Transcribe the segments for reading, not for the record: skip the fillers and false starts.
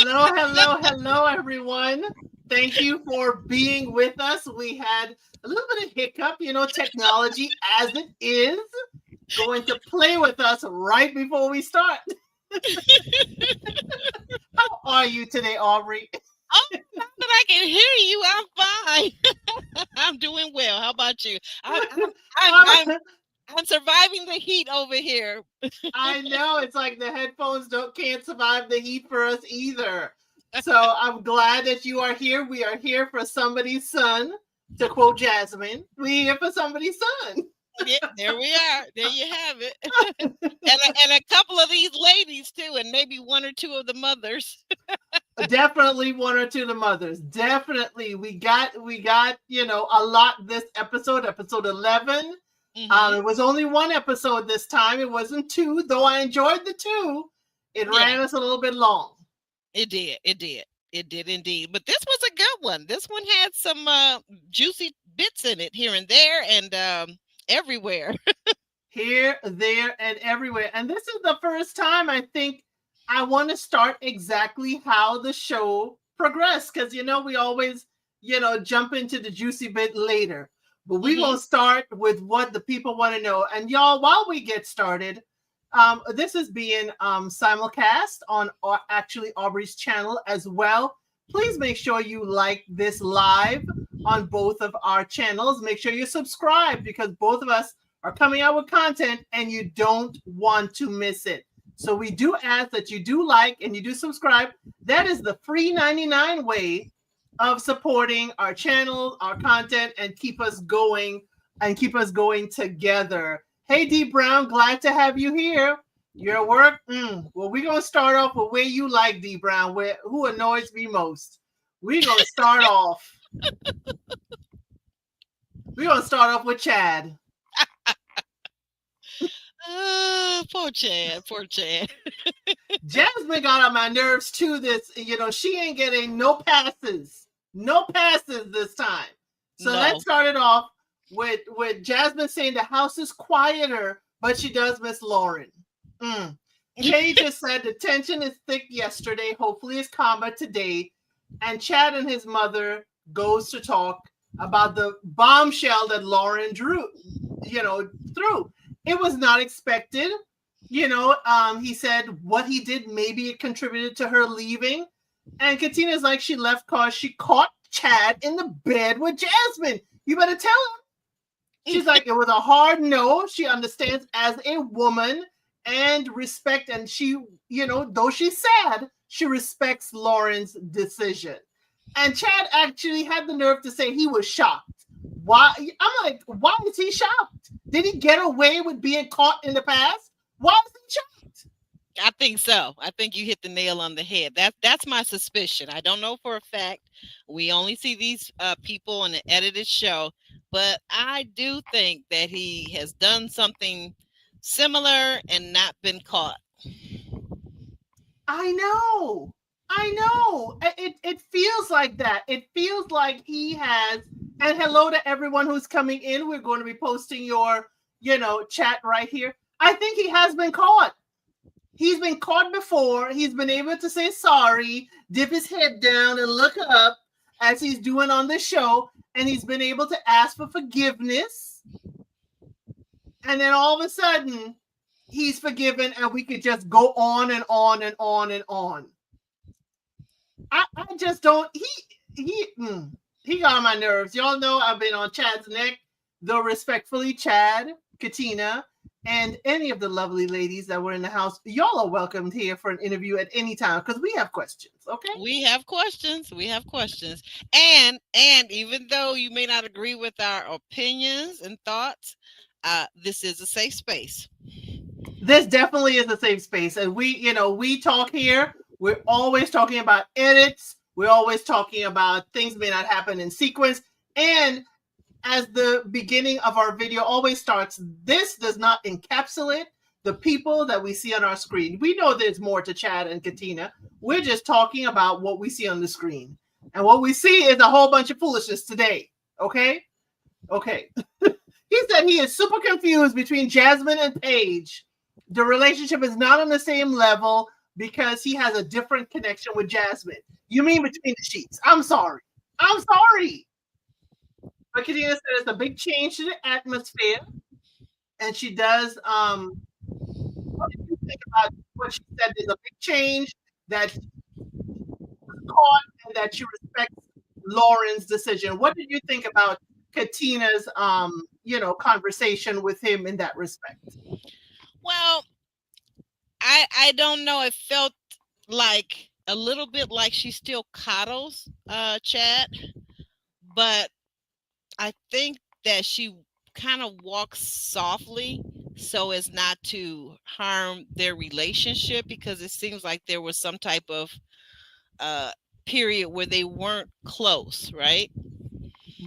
Hello, hello, hello, everyone. Thank you for being with us. We had a little bit of hiccup, technology as it is going to play with us right before we start. How are you today, Aubrey? Oh, now that I can hear you, I'm fine. I'm doing well. How about you? I'm Um, I'm surviving the heat over here. I know it's like the headphones can't survive the heat for us either. So I'm glad that you are here. We are here for somebody's son, to quote Jasmine. We're here for somebody's son. Yeah, there we are. There you have it. And a couple of these ladies too, and maybe one or two of the mothers. Definitely one or two of the mothers. Definitely. We got, a lot this episode 11. Hmm. It was only one episode this time. It wasn't two, though I enjoyed the two. It Yeah, ran us a little bit long. it did. It did. It did indeed. But this was a good one. This one had some juicy bits in it here and there and everywhere. Here, there, and everywhere. And this is the first time I think I want to start exactly how the show progressed. Because we always, jump into the juicy bit later. But we're Hmm. gonna start with what the people want to know. And y'all, while we get started, this is being simulcast on actually Aubrey's channel as well. Please make sure you like this live on both of our channels. Make sure you subscribe because both of us are coming out with content and you don't want to miss it. So we do ask that you do like and you do subscribe. That is the free 99 way of supporting our channel, our content, and keep us going together. Hey D Brown, glad to have you here. Your work? Well, we're gonna start off with where you like D Brown, who annoys me most. We're gonna start off. We're gonna start off with Chad. Poor Chad. Poor Chad. Jasmine got on my nerves too. She ain't getting no passes. No passes this time. So No. let's start it off with Jasmine saying the house is quieter, but she does miss Lauren. Kay just said the tension is thick yesterday. Hopefully it's calmer today. And Chad and his mother goes to talk about the bombshell that Lauren threw. It was not expected. He said what he did, maybe it contributed to her leaving. And Katina's like, she left because she caught Chad in the bed with Jasmine. You better tell him. She's like, it was a hard no. She understands as a woman and respect. And she, though she's sad, she respects Lauren's decision. And Chad actually had the nerve to say he was shocked. Why? I'm like, why is he shocked? Did he get away with being caught in the past? Why is he shocked? I think so. I think you hit the nail on the head. That's my suspicion. I don't know for a fact. We only see these people on an edited show, but I do think that he has done something similar and not been caught. I know. It feels like that. It feels like he has. And hello to everyone who's coming in. We're going to be posting your, chat right here. I think he has been caught. He's been caught before. He's been able to say sorry, dip his head down and look up as he's doing on the show. And he's been able to ask for forgiveness. And then all of a sudden, he's forgiven and we could just go on and on and on and on. I just don't. He got on my nerves. Y'all know I've been on Chad's neck, though respectfully, Chad, Katina, and any of the lovely ladies that were in the house. Y'all are welcomed here for an interview at any time because we have questions. Okay. We have questions. We have questions. And even though you may not agree with our opinions and thoughts, this is a safe space. This definitely is a safe space, and we talk here. We're always talking about edits. We're always talking about things may not happen in sequence. And as the beginning of our video always starts, this does not encapsulate the people that we see on our screen. We know there's more to Chad and Katina. We're just talking about what we see on the screen. And what we see is a whole bunch of foolishness today. Okay? Okay. He said he is super confused between Jasmine and Paige. The relationship is not on the same level. because he has a different connection with Jasmine. You mean between the sheets? I'm sorry. I'm sorry. But Katina said it's a big change to the atmosphere, and she does. What did you think about what she said? There's a big change that she was caught and that she respects Lauren's decision. What did you think about Katina's conversation with him in that respect? Well, I don't know. It felt like a little bit like she still coddles Chad, but I think that she kind of walks softly so as not to harm their relationship, because it seems like there was some type of period where they weren't close, right?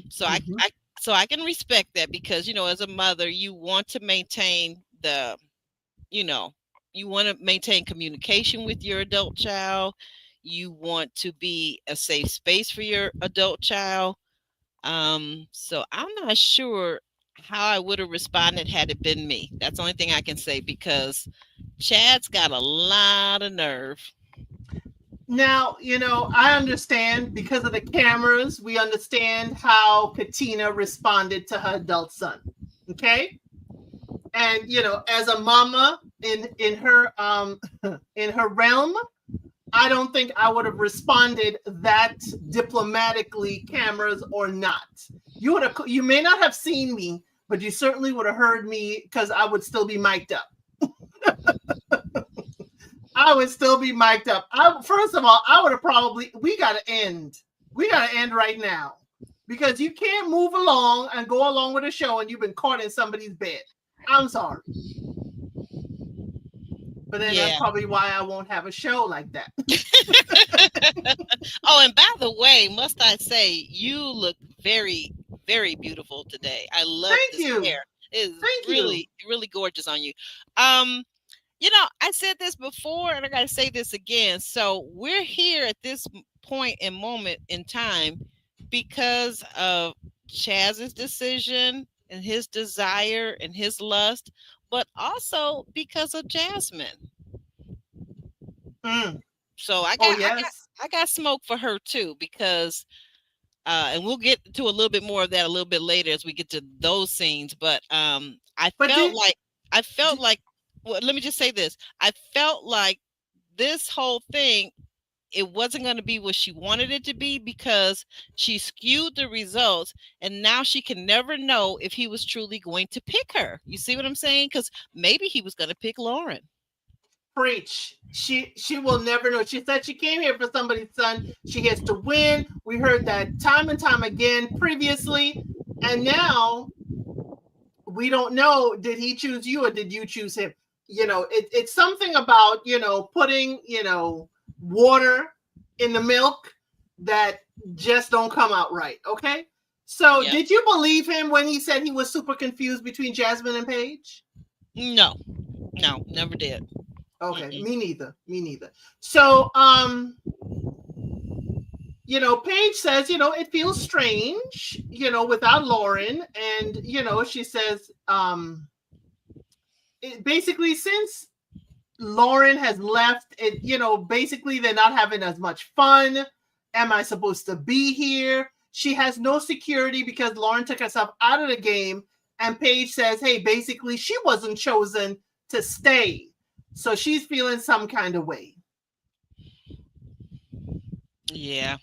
So I can respect that, because as a mother, you want to maintain you want to maintain communication with your adult child. You want to be a safe space for your adult child. So I'm not sure how I would have responded had it been me. That's the only thing I can say, because Chad's got a lot of nerve. Now, I understand because of the cameras, we understand how Katina responded to her adult son. Okay? And as a mama in her in her realm, I don't think I would have responded that diplomatically, cameras or not. You may not have seen me, but you certainly would have heard me, because I would still be mic'd up. I would still be mic'd up. First of all, I would have probably, we got to end right now, because you can't move along and go along with a show and you've been caught in somebody's bed. I'm sorry. But then that's probably why I won't have a show like that. Oh, and by the way, must I say, you look very, very beautiful today. I love this hair. It's really, really gorgeous on you. I said this before, and I got to say this again. So we're here at this point and moment in time because of Chaz's decision and his desire and his lust, but also because of Jasmine. So I got smoke for her too, because and we'll get to a little bit more of that a little bit later as we get to those scenes. But I felt like well, let me just say this. I felt like this whole thing, it wasn't going to be what she wanted it to be, because she skewed the results, and now she can never know if he was truly going to pick her. You see what I'm saying? Because maybe he was going to pick Lauren. Preach. She will never know. She said she came here for somebody's son. She gets to win. We heard that time and time again previously, and now we don't know, did he choose you or did you choose him? It's something about putting water in the milk that just don't come out right. Okay, so did you believe him when he said he was super confused between Jasmine and Paige? No, never did. Okay, me neither. So Paige says, it feels strange, without Lauren, and she says basically, since Lauren has left, basically they're not having as much fun. Am I supposed to be here? She has no security because Lauren took herself out of the game, and Paige says, hey, basically she wasn't chosen to stay, so she's feeling some kind of way. Yeah,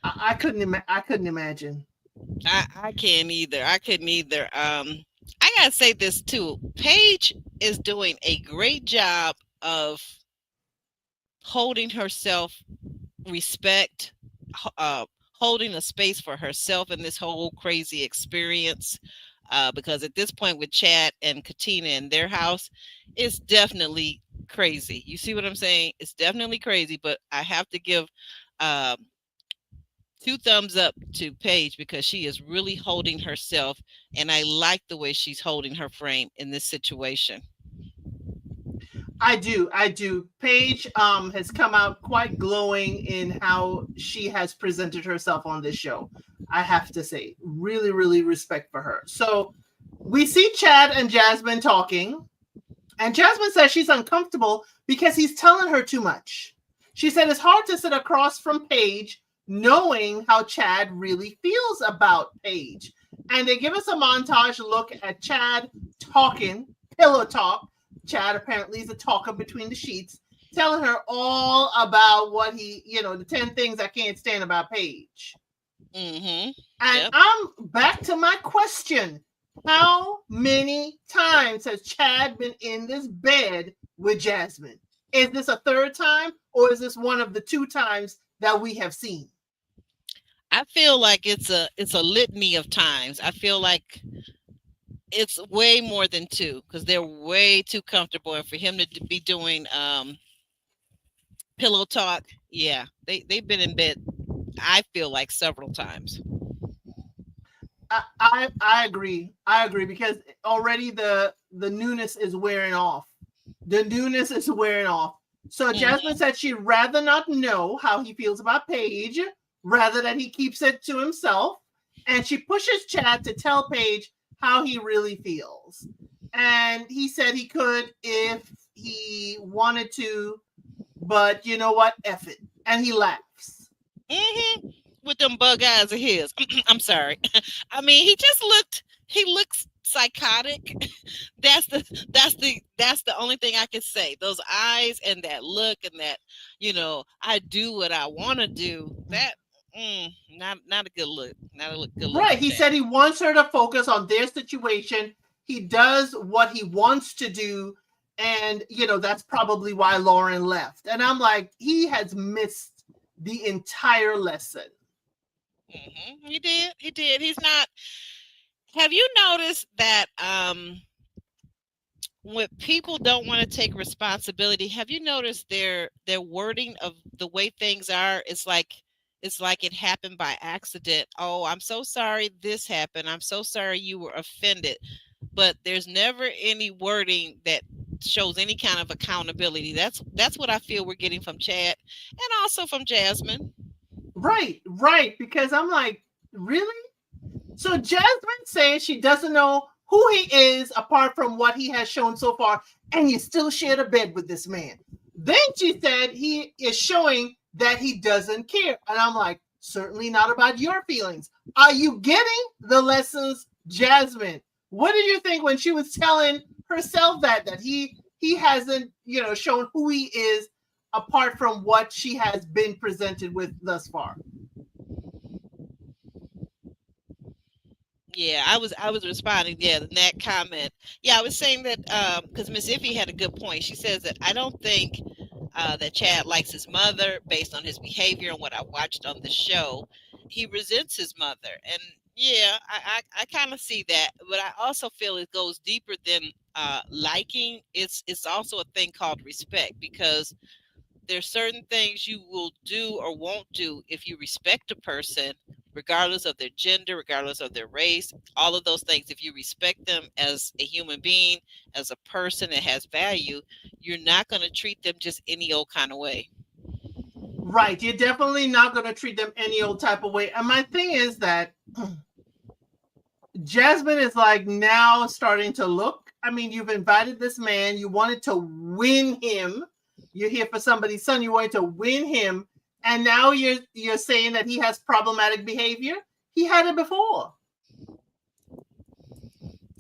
I couldn't imagine. I can't either. I couldn't either. I gotta say this too. Paige is doing a great job of holding herself respect, holding a space for herself in this whole crazy experience. Because at this point with Chad and Katina in their house, it's definitely crazy. You see what I'm saying? It's definitely crazy, but I have to give 2 thumbs up to Paige, because she is really holding herself, and I like the way she's holding her frame in this situation. I do. Paige has come out quite glowing in how she has presented herself on this show. I have to say, really, really respect for her. So we see Chad and Jasmine talking, And Jasmine says she's uncomfortable because he's telling her too much. She said it's hard to sit across from Paige knowing how Chad really feels about Paige. And they give us a montage look at Chad talking, pillow talk. Chad apparently is a talker between the sheets, telling her all about what he, the 10 things I can't stand about Paige. Mm-hmm. And Yep. I'm back to my question. How many times has Chad been in this bed with Jasmine? Is this a third time, or is this one of the 2 times that we have seen? I feel like it's a litany of times. I feel like it's way more than 2 because they're way too comfortable, and for him to be doing pillow talk, yeah, they've been in bed. I feel like several times. I agree. I agree because already the newness is wearing off. The newness is wearing off. So Jasmine said she'd rather not know how he feels about Paige, rather that he keeps it to himself. And she pushes Chad to tell Paige how he really feels. And he said he could if he wanted to, but you know what? F it. And he laughs. Mm-hmm. With them bug eyes of his. I'm sorry. I mean, he looks psychotic. That's the only thing I can say. Those eyes and that look and that, I do what I want to do. That not a good look. Not a good look. Right. He said he wants her to focus on their situation. He does what he wants to do. And, that's probably why Lauren left. And I'm like, he has missed the entire lesson. Mm-hmm. He did. He's not. Have you noticed that when people don't want to take responsibility, have you noticed their wording of the way things are? It's like it happened by accident. Oh, I'm so sorry this happened. I'm so sorry you were offended. But there's never any wording that shows any kind of accountability. That's what I feel we're getting from Chad and also from Jasmine. Right. Because I'm like, really? So Jasmine says she doesn't know who he is apart from what he has shown so far, and you still shared a bed with this man. Then she said he is showing that he doesn't care. And I'm like, certainly not about your feelings. Are you getting the lessons, Jasmine? What did you think when she was telling herself that he hasn't, shown who he is apart from what she has been presented with thus far? Yeah, I was responding. Yeah, that comment. Yeah, I was saying that because Miss Iffy had a good point. She says that I don't think that Chad likes his mother based on his behavior and what I watched on the show. He resents his mother, and yeah, I kind of see that. But I also feel it goes deeper than liking. It's also a thing called respect, because there's certain things you will do or won't do if you respect a person, regardless of their gender, regardless of their race, all of those things. If you respect them as a human being, as a person that has value, you're not going to treat them just any old kind of way. Right. You're definitely not going to treat them any old type of way. And my thing is that Jasmine is like now starting to look. I mean, you've invited this man. You wanted to win him. You're here for somebody's son. You wanted to win him. And now you're saying that he has problematic behavior. He had it before.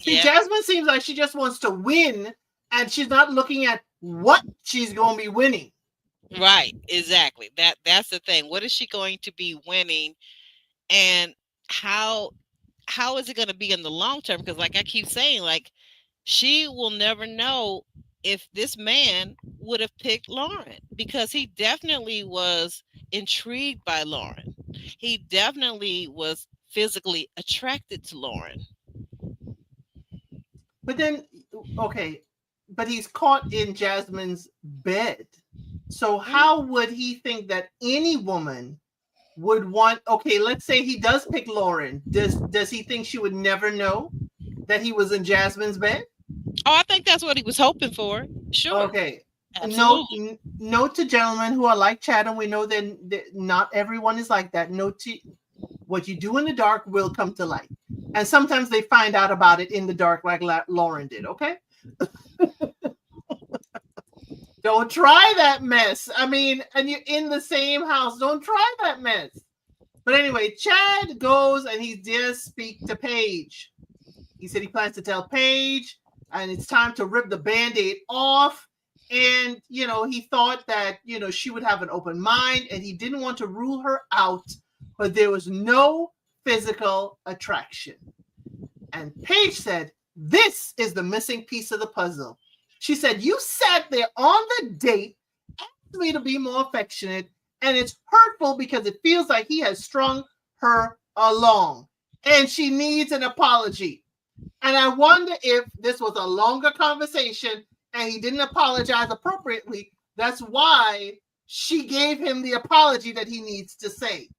See, Jasmine seems like she just wants to win, and she's not looking at what she's going to be winning. Right, exactly. That's the thing. What is she going to be winning, and how is it going to be in the long term? Because, like I keep saying, like she will never know if this man would have picked Lauren, because he definitely was intrigued by Lauren. He definitely was physically attracted to Lauren. But then, okay, but he's caught in Jasmine's bed. So how would he think that any woman would want, okay, let's say he does pick Lauren. Does he think she would never know that he was in Jasmine's bed? Oh, I think that's what he was hoping for. Sure. Okay. Note to gentlemen who are like Chad, and we know that not everyone is like that. Note to what you do in the dark will come to light. And sometimes they find out about it in the dark, like Lauren did, okay? Don't try that mess. I mean, and you're in the same house. Don't try that mess. But anyway, Chad goes and he does speak to Paige. He said he plans to tell Paige, and it's time to rip the Band-Aid off. And, he thought that, she would have an open mind and he didn't want to rule her out, but there was no physical attraction. And Paige said, this is the missing piece of the puzzle. She said, you sat there on the date, asked me to be more affectionate, and it's hurtful because it feels like he has strung her along. And she needs an apology. And I wonder if this was a longer conversation and he didn't apologize appropriately. That's why she gave him the apology that he needs to say.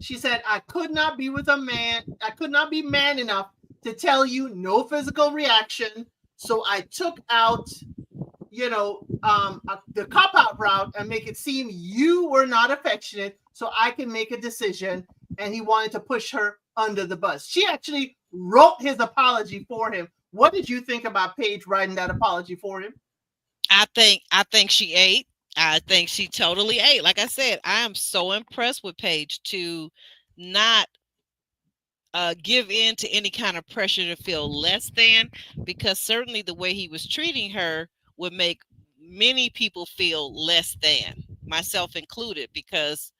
She said, I could not be with a man. I could not be man enough to tell you no physical reaction. So I took out, the cop-out route and make it seem you were not affectionate so I can make a decision. And he wanted to push her under the bus. She actually wrote his apology for him. What did you think about Paige writing that apology for him? I think she ate. I think she totally ate. Like I said, I am so impressed with Paige to not give in to any kind of pressure to feel less than, because certainly the way he was treating her would make many people feel less than, myself included, because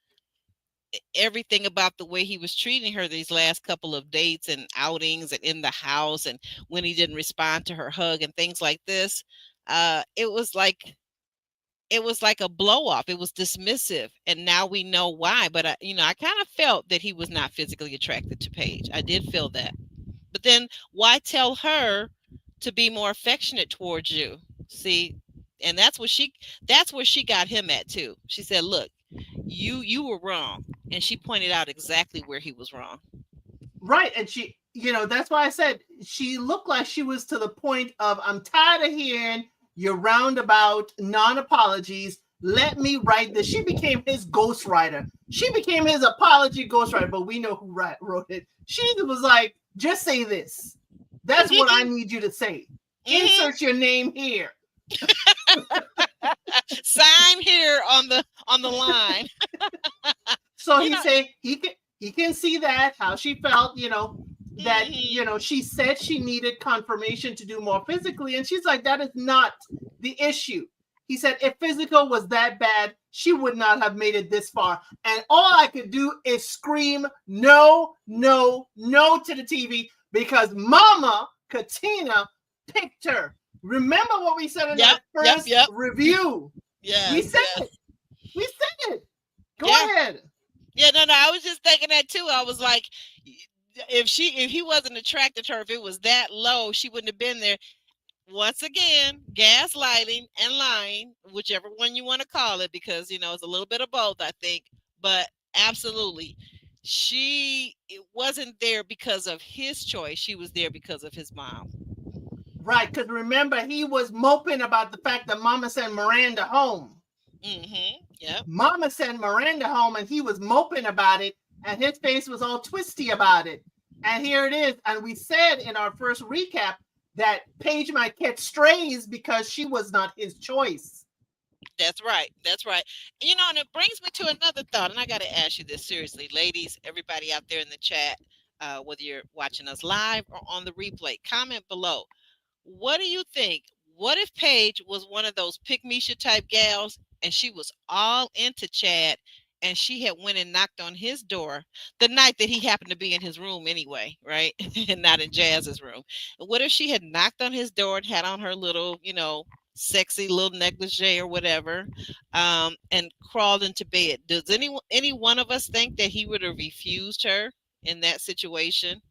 everything about the way he was treating her these last couple of dates and outings and in the house, and when he didn't respond to her hug and things like this, it was like a blow off. It was dismissive, and now we know why. But I kind of felt that he was not physically attracted to Paige. I did feel that. But then why tell her to be more affectionate towards you? See, and that's where she got him at too. She said, "Look, you were wrong," and she pointed out exactly where he was wrong. Right, and she, that's why I said she looked like she was to the point of, I'm tired of hearing your roundabout non-apologies. Let me write this. She became his ghostwriter. She became his apology ghostwriter, but we know who wrote it. She was like, just say this. That's what I need you to say. Insert your name here. Sign here on the line. So he said he can see that, how she felt, that, she said she needed confirmation to do more physically. And she's like, that is not the issue. He said, if physical was that bad, she would not have made it this far. And all I could do is scream, no, no, no to the TV because Mama Katina picked her. Remember what we said in that first review? Yeah. We said it. We said it. Go ahead. Yeah, no, I was just thinking that too. I was like, if he wasn't attracted to her, if it was that low, she wouldn't have been there. Once again, gaslighting and lying, whichever one you want to call it, because it's a little bit of both, I think. But absolutely, she wasn't there because of his choice. She was there because of his mom. Right, because remember, he was moping about the fact that Mama sent Miranda home. Yeah. Mama sent Miranda home, and he was moping about it, and his face was all twisty about it. And here it is. And we said in our first recap that Paige might catch strays because she was not his choice. That's right. That's right. And it brings me to another thought, and I got to ask you this seriously, ladies, everybody out there in the chat, whether you're watching us live or on the replay, comment below. What do you think? What if Paige was one of those pick-me-shit type gals and she was all into Chad and she had went and knocked on his door the night that he happened to be in his room anyway, right? And not in Jazz's room. What if she had knocked on his door and had on her little, sexy little negligee or whatever, and crawled into bed? Does any one of us think that he would have refused her in that situation?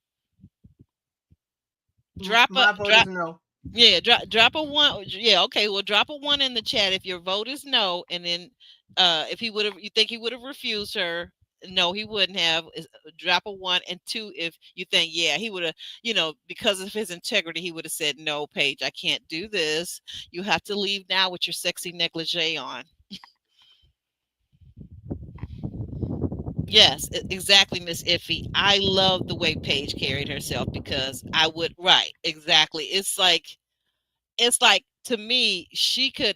Drop no. Yeah, drop a 1. Yeah, okay. Well, drop a 1 in the chat if your vote is no, and then if you think he would have refused her. No, he wouldn't have. Drop a 1, and 2 if you think he would have. Because of his integrity, he would have said, "No, Paige, I can't do this. You have to leave now with your sexy negligee on." Yes, exactly, Miss Iffy. I love the way Paige carried herself because I would, right, exactly. It's like to me,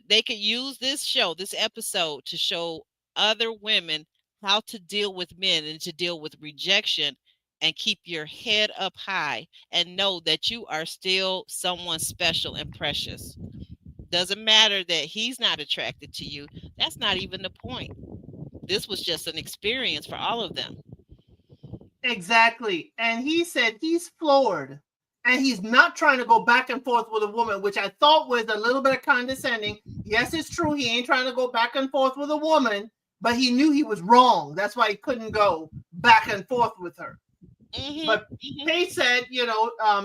they could use this show, this episode, to show other women how to deal with men and to deal with rejection and keep your head up high and know that you are still someone special and precious. Doesn't matter that he's not attracted to you. That's not even the point. This was just an experience for all of them. Exactly. And he said he's floored and he's not trying to go back and forth with a woman, which I thought was a little bit condescending. Yes, it's true. He ain't trying to go back and forth with a woman, but he knew he was wrong. That's why he couldn't go back and forth with her. But Paige said,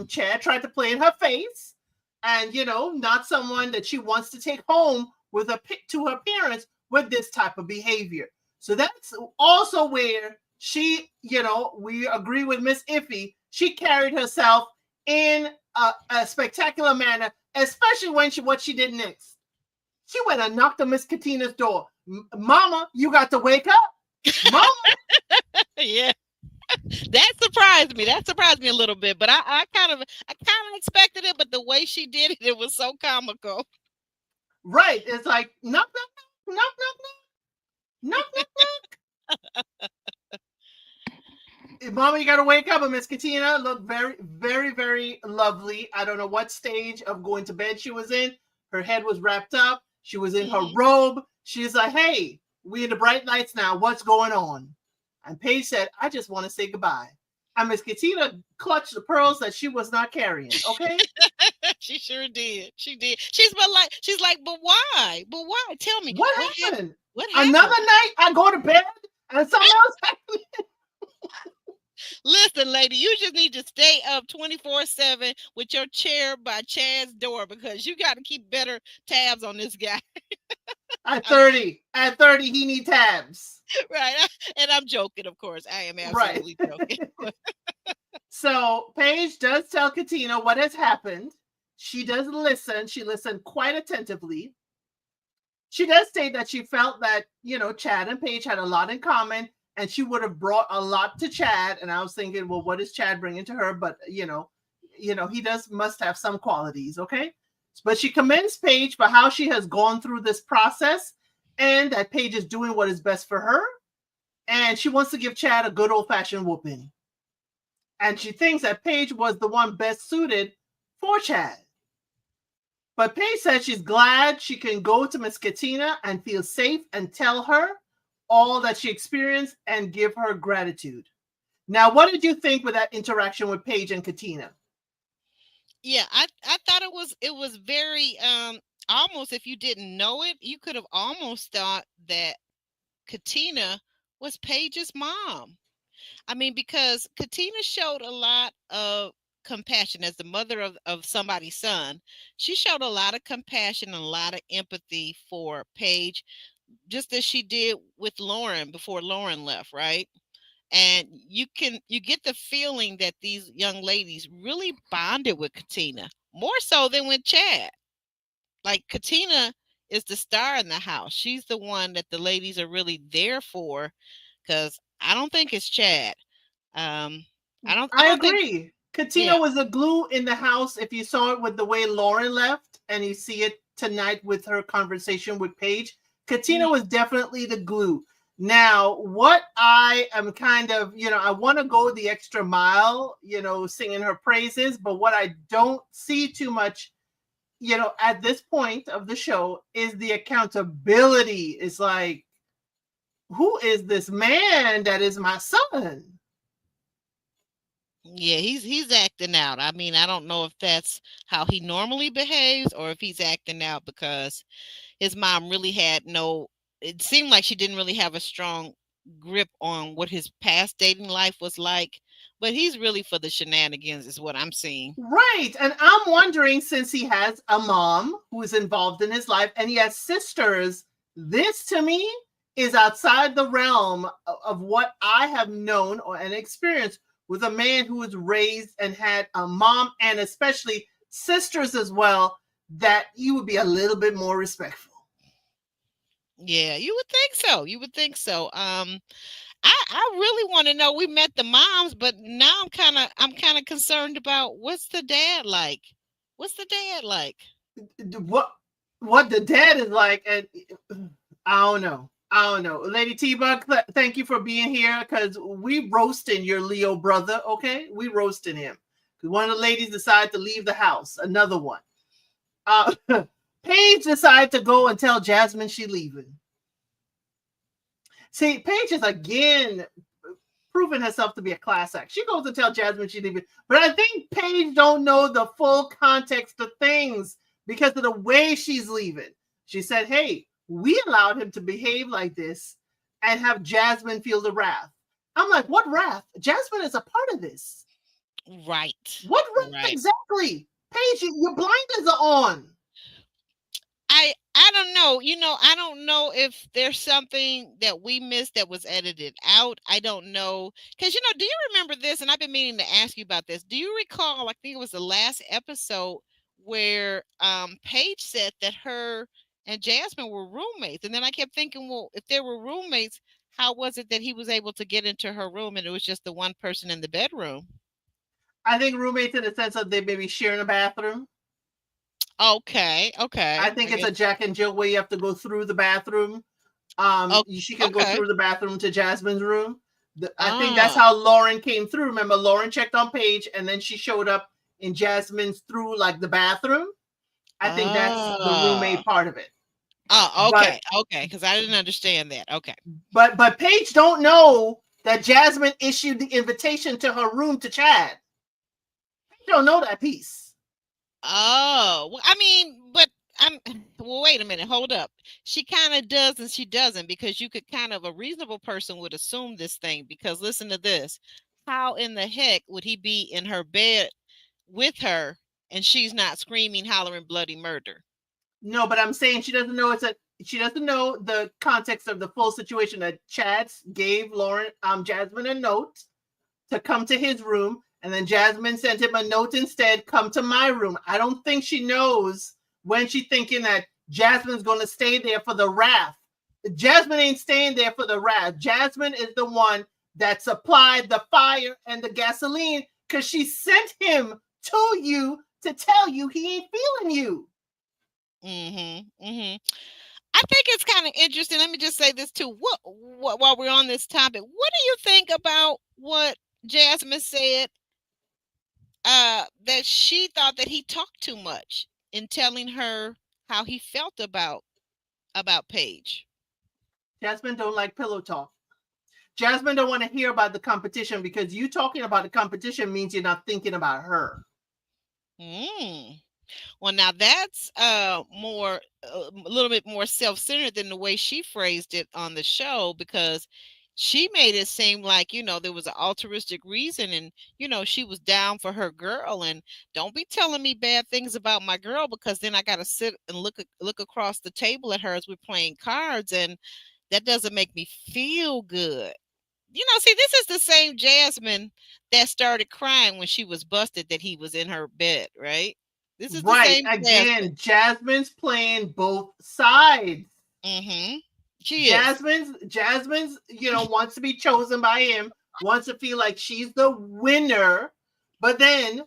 Chad tried to play in her face and, not someone that she wants to take home with to her parents with this type of behavior. So that's also where she, we agree with Miss Iffy. She carried herself in a spectacular manner, especially when what she did next. She went and knocked on Miss Katina's door. Mama, you got to wake up. Mama. Yeah. That surprised me. That surprised me a little bit, but I kind of expected it, but the way she did it, it was so comical. Right. It's like knock, knock, knock, knock, knock, knock, knock, knock. Mama, you gotta wake up. And Miss Katina looked very, very, very lovely. I don't know what stage of going to bed she was in. Her head was wrapped up. She was in her robe. She's like, hey, we in the bright lights now. What's going on? And Paige said, I just want to say goodbye. And Miss Katina clutched the pearls that she was not carrying. Okay. She sure did. She did. She's like, but why? But why? Tell me. What happened? What happened? Another night I go to bed and something else happened. Listen, lady, you just need to stay up 24/7 with your chair by Chad's door because you got to keep better tabs on this guy. At 30, he needs tabs. Right. And I'm joking, of course. I am absolutely joking. So Paige does tell Katina what has happened. She does listen. She listened quite attentively. She does say that she felt that, Chad and Paige had a lot in common and she would have brought a lot to Chad. And I was thinking, well, what is Chad bringing to her? But, he must have some qualities. Okay. But she commends Paige for how she has gone through this process and that Paige is doing what is best for her. And she wants to give Chad a good old-fashioned whooping. And she thinks that Paige was the one best suited for Chad. But Paige says she's glad she can go to Miss Katina and feel safe and tell her all that she experienced and give her gratitude. Now, what did you think with that interaction with Paige and Katina? Yeah, I thought it was very almost, if you didn't know it, you could have almost thought that Katina was Paige's mom. I mean, because Katina showed a lot of compassion as the mother of somebody's son. She showed a lot of compassion and a lot of empathy for Paige, just as she did with Lauren before Lauren left, right? And you get the feeling that these young ladies really bonded with Katina more so than with Chad. Like Katina is the star in the house. She's the one that the ladies are really there for, because I don't think it's Chad. I agree. Katina was the glue in the house. If you saw it with the way Lauren left, and you see it tonight with her conversation with Paige, Katina was definitely the glue. Now, what I am kind of, I want to go the extra mile, singing her praises, but what I don't see too much, at this point of the show is the accountability. It's like, who is this man that is my son? Yeah, he's acting out. I mean, I don't know if that's how he normally behaves or if he's acting out because his mom really had it seemed like she didn't really have a strong grip on what his past dating life was like, but he's really for the shenanigans is what I'm seeing. Right. And I'm wondering, since he has a mom who is involved in his life and he has sisters, this to me is outside the realm of what I have known and experienced with a man who was raised and had a mom and especially sisters as well, that you would be a little bit more respectful. Yeah, you would think so. You would think so. I really want to know. We met the moms, but now I'm kind of concerned about what's the dad like. What's the dad like? what the dad is like, and I don't know. I don't know. Lady T-Bug, thank you for being here, because we roasting your Leo brother, okay? We roasting him. Because one of the ladies decided to leave the house. Another one. Paige decided to go and tell Jasmine she leaving. See, Paige is again proven herself to be a class act. She goes to tell Jasmine she's leaving. But I think Paige don't know the full context of things because of the way she's leaving. She said, hey, we allowed him to behave like this and have Jasmine feel the wrath. I'm like, what wrath? Jasmine is a part of this. Right. What wrath exactly? Paige, your blinders are on. I don't know. I don't know if there's something that we missed that was edited out. I don't know. Because, do you remember this? And I've been meaning to ask you about this. Do you recall, I think it was the last episode where Paige said that her and Jasmine were roommates. And then I kept thinking, well, if they were roommates, how was it that he was able to get into her room and it was just the one person in the bedroom? I think roommates in the sense of they may be sharing a bathroom. Okay. I think it's a Jack and Jill where you have to go through the bathroom. She can go through the bathroom to Jasmine's room. I think that's how Lauren came through. Remember, Lauren checked on Paige, and then she showed up in Jasmine's through like the bathroom. I think that's the roommate part of it. Oh, okay, okay, because I didn't understand that. Okay, but Paige don't know that Jasmine issued the invitation to her room to Chad. Paige don't know that piece. Oh, well, I mean, but well, wait a minute, hold up. She kind of does and she doesn't, because you could a reasonable person would assume this thing, because listen to this. How in the heck would he be in her bed with her and she's not screaming, hollering bloody murder? No, but I'm saying she doesn't know she doesn't know the context of the full situation that Chad gave Jasmine a note to come to his room. And then Jasmine sent him a note instead, come to my room. I don't think she knows when she's thinking that Jasmine's going to stay there for the wrath. Jasmine ain't staying there for the wrath. Jasmine is the one that supplied the fire and the gasoline because she sent him to you to tell you he ain't feeling you. I think it's kind of interesting. Let me just say this too. What while we're on this topic, what do you think about what Jasmine said? That she thought that he talked too much in telling her how he felt about Paige. Jasmine don't like pillow talk. Jasmine don't want to hear about the competition because you talking about the competition means you're not thinking about her. Well, now that's a little bit more self-centered than the way she phrased it on the show, because she made it seem like, there was an altruistic reason and, she was down for her girl, and don't be telling me bad things about my girl, because then I got to sit and look across the table at her as we're playing cards, and that doesn't make me feel good. See, this is the same Jasmine that started crying when she was busted that he was in her bed, right? This is right. The same Again, Jasmine's playing both sides. Jasmine's, wants to be chosen by him, wants to feel like she's the winner. But then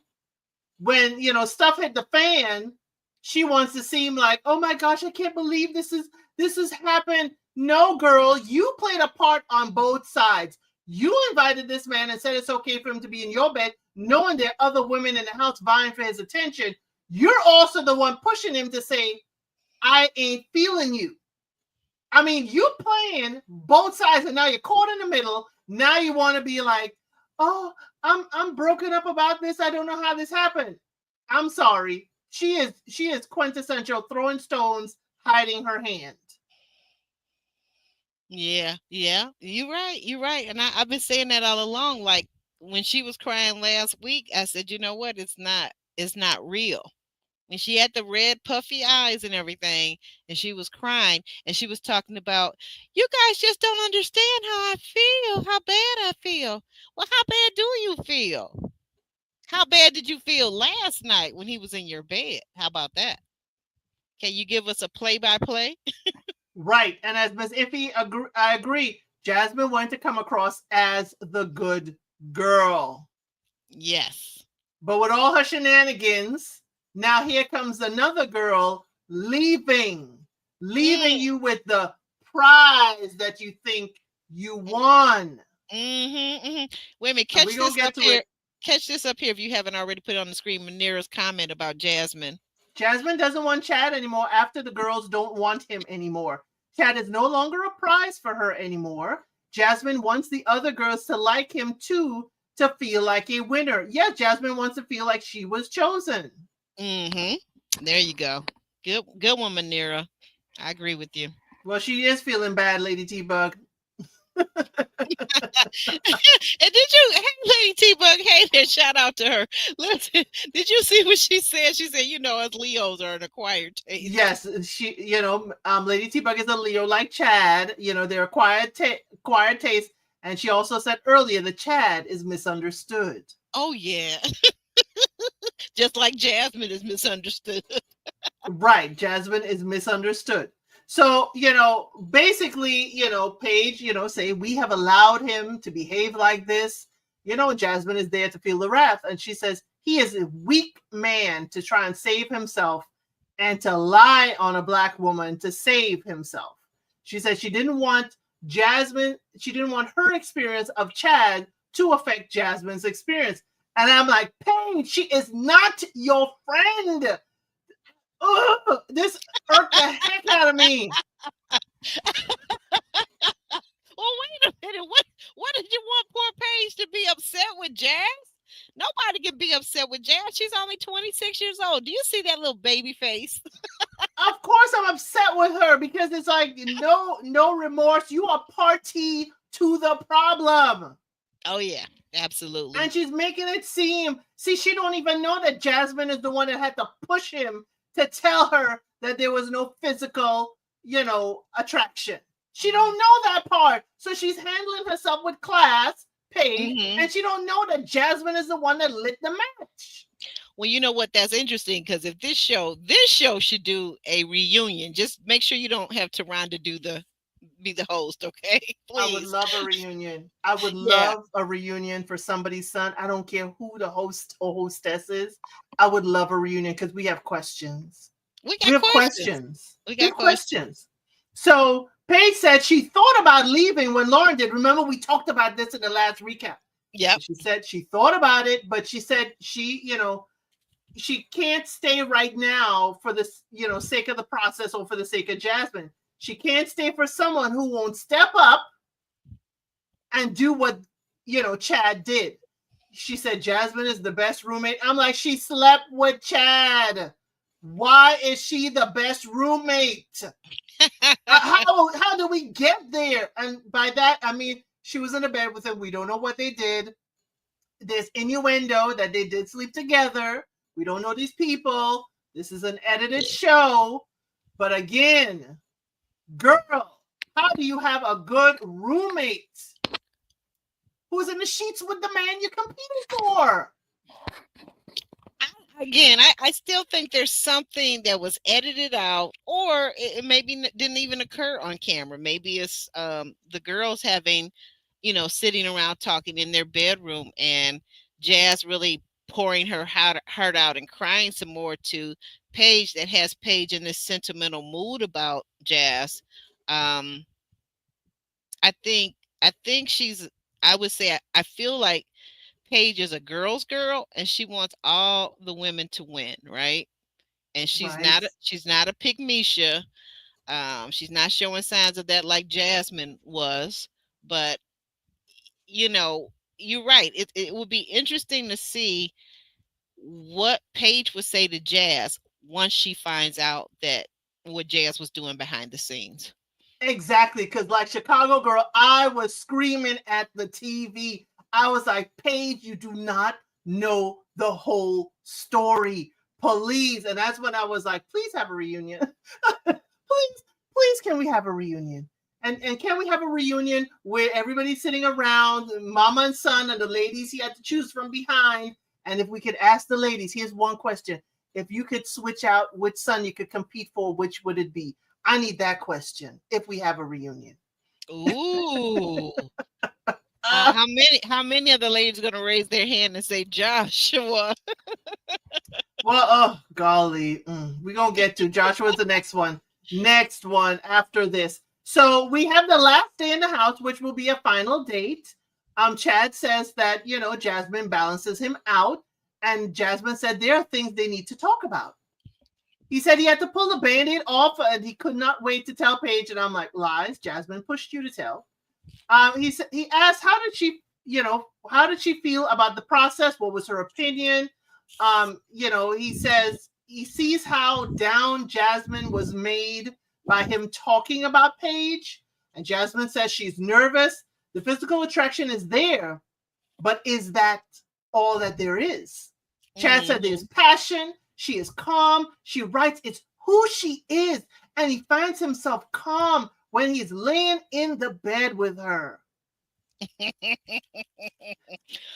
when, stuff hit the fan, she wants to seem like, oh my gosh, I can't believe this has happened. No, girl, you played a part on both sides. You invited this man and said it's okay for him to be in your bed, knowing there are other women in the house vying for his attention. You're also the one pushing him to say, I ain't feeling you. I mean, you playing both sides, and now you're caught in the middle. Now you want to be like, oh, I'm broken up about this. I don't know how this happened. I'm sorry. She is quintessential throwing stones, hiding her hand. Yeah. You're right. And I've been saying that all along. Like when she was crying last week, I said, you know what? It's not real. And she had the red puffy eyes and everything, and she was crying, and she was talking about, you guys just don't understand how I feel, how bad I feel. Well, how bad do you feel? How bad did you feel last night when he was in your bed? How about that? Can you give us a play-by-play? Right. And as Ms. Iffy, I agree. Jasmine wanted to come across as the good girl. Yes. But with all her shenanigans, Now here comes another girl leaving you with the prize that you think you won. Wait a minute, And we gonna get to it. Catch this up here if you haven't already put it on the screen. Manira's comment about Jasmine. Jasmine doesn't want Chad anymore after the girls don't want him anymore. Chad is no longer a prize for her anymore. Jasmine wants the other girls to like him too, to feel like a winner. Yeah, Jasmine wants to feel like she was chosen. There you go. Good one, Manira. I agree with you. Well, she is feeling bad, Lady T-Bug. And did you, hey, Lady T-Bug, hey there, shout out to her. Listen, did you see what she said? She said, you know, us Leos are an acquired taste. Yes, she, you know, Lady T-Bug is a Leo like Chad. You know, they're acquired taste. And she also said earlier that Chad is misunderstood. Oh, yeah. Just like Jasmine is misunderstood. Right, Jasmine is misunderstood. So, you know, basically, you know, Paige, you know, say, we have allowed him to behave like this. You know, Jasmine is there to feel the wrath. And she says, he is a weak man to try and save himself and to lie on a Black woman to save himself. She said she didn't want Jasmine, she didn't want her experience of Chad to affect Jasmine's experience. And I'm like, Paige, she is not your friend. Ugh, this irked the heck out of me. Well, wait a minute. What did you want poor Paige to be upset with Jazz? Nobody can be upset with Jazz. She's only 26 years old. Do you see that little baby face? Of course I'm upset with her because it's like no remorse. You are party to the problem. Oh, yeah, absolutely. And she's making it seem, see, she don't even know that Jasmine is the one that had to push him to tell her that there was no physical, you know, attraction. She don't know that part. So she's handling herself with class, Paige, and she don't know that Jasmine is the one that lit the match. Well, you know what? That's interesting because if this show should do a reunion. Just make sure you don't have Tyrande be the host, okay? Please. I would love a reunion. I would love a reunion for somebody's son. I don't care who the host or hostess is. I would love a reunion because we have questions. We have questions. We got questions. So Paige said she thought about leaving when Lauren did. Remember, we talked about this in the last recap. Yeah. She said she thought about it, but she said she, you know, she can't stay right now for the, you know, sake of the process or for the sake of Jasmine. She can't stay for someone who won't step up and do what, you know, Chad did. She said Jasmine is the best roommate. I'm like, she slept with Chad. Why is she the best roommate? How do we get there? And by that, I mean, she was in a bed with him. We don't know what they did. There's innuendo that they did sleep together. We don't know these people. This is an edited show. But again, girl, how do you have a good roommate who's in the sheets with the man you're competing for? Again, I still think there's something that was edited out, or it maybe didn't even occur on camera. Maybe it's the girls having, you know, sitting around talking in their bedroom and Jazz really pouring her heart out and crying some more to Paige, that has Paige in this sentimental mood about Jazz. I think she's, I would say, I feel like Paige is a girl's girl and she wants all the women to win, right? And she's not a pygmisha. She's not showing signs of that like Jasmine was, but you know, you're right. It would be interesting to see what Paige would say to Jazz once she finds out that what Jazz was doing behind the scenes. Exactly, because like Chicago Girl, I was screaming at the TV. I was like, Paige, you do not know the whole story. Please. And that's when I was like, please have a reunion. please, can we have a reunion? And can we have a reunion where everybody's sitting around, mama and son, and the ladies he had to choose from behind? And if we could ask the ladies, here's one question. If you could switch out which son you could compete for, which would it be? I need that question if we have a reunion. Ooh. How many of the ladies are going to raise their hand and say Joshua? Well, oh golly, we're gonna get to Joshua's the next one. Next one after this. So we have the last day in the house, which will be a final date. Chad says that Jasmine balances him out, and Jasmine said there are things they need to talk about. He said he had to pull the band-aid off and he could not wait to tell Paige. And I'm like, lies. Jasmine pushed you to tell. He asked how did she feel about the process? What was her opinion? He says he sees how down Jasmine was made by him talking about Paige. And Jasmine says she's nervous. The physical attraction is there, but is that all that there is? Chad said there's passion. She is calm. She writes it's who she is. And he finds himself calm when he's laying in the bed with her.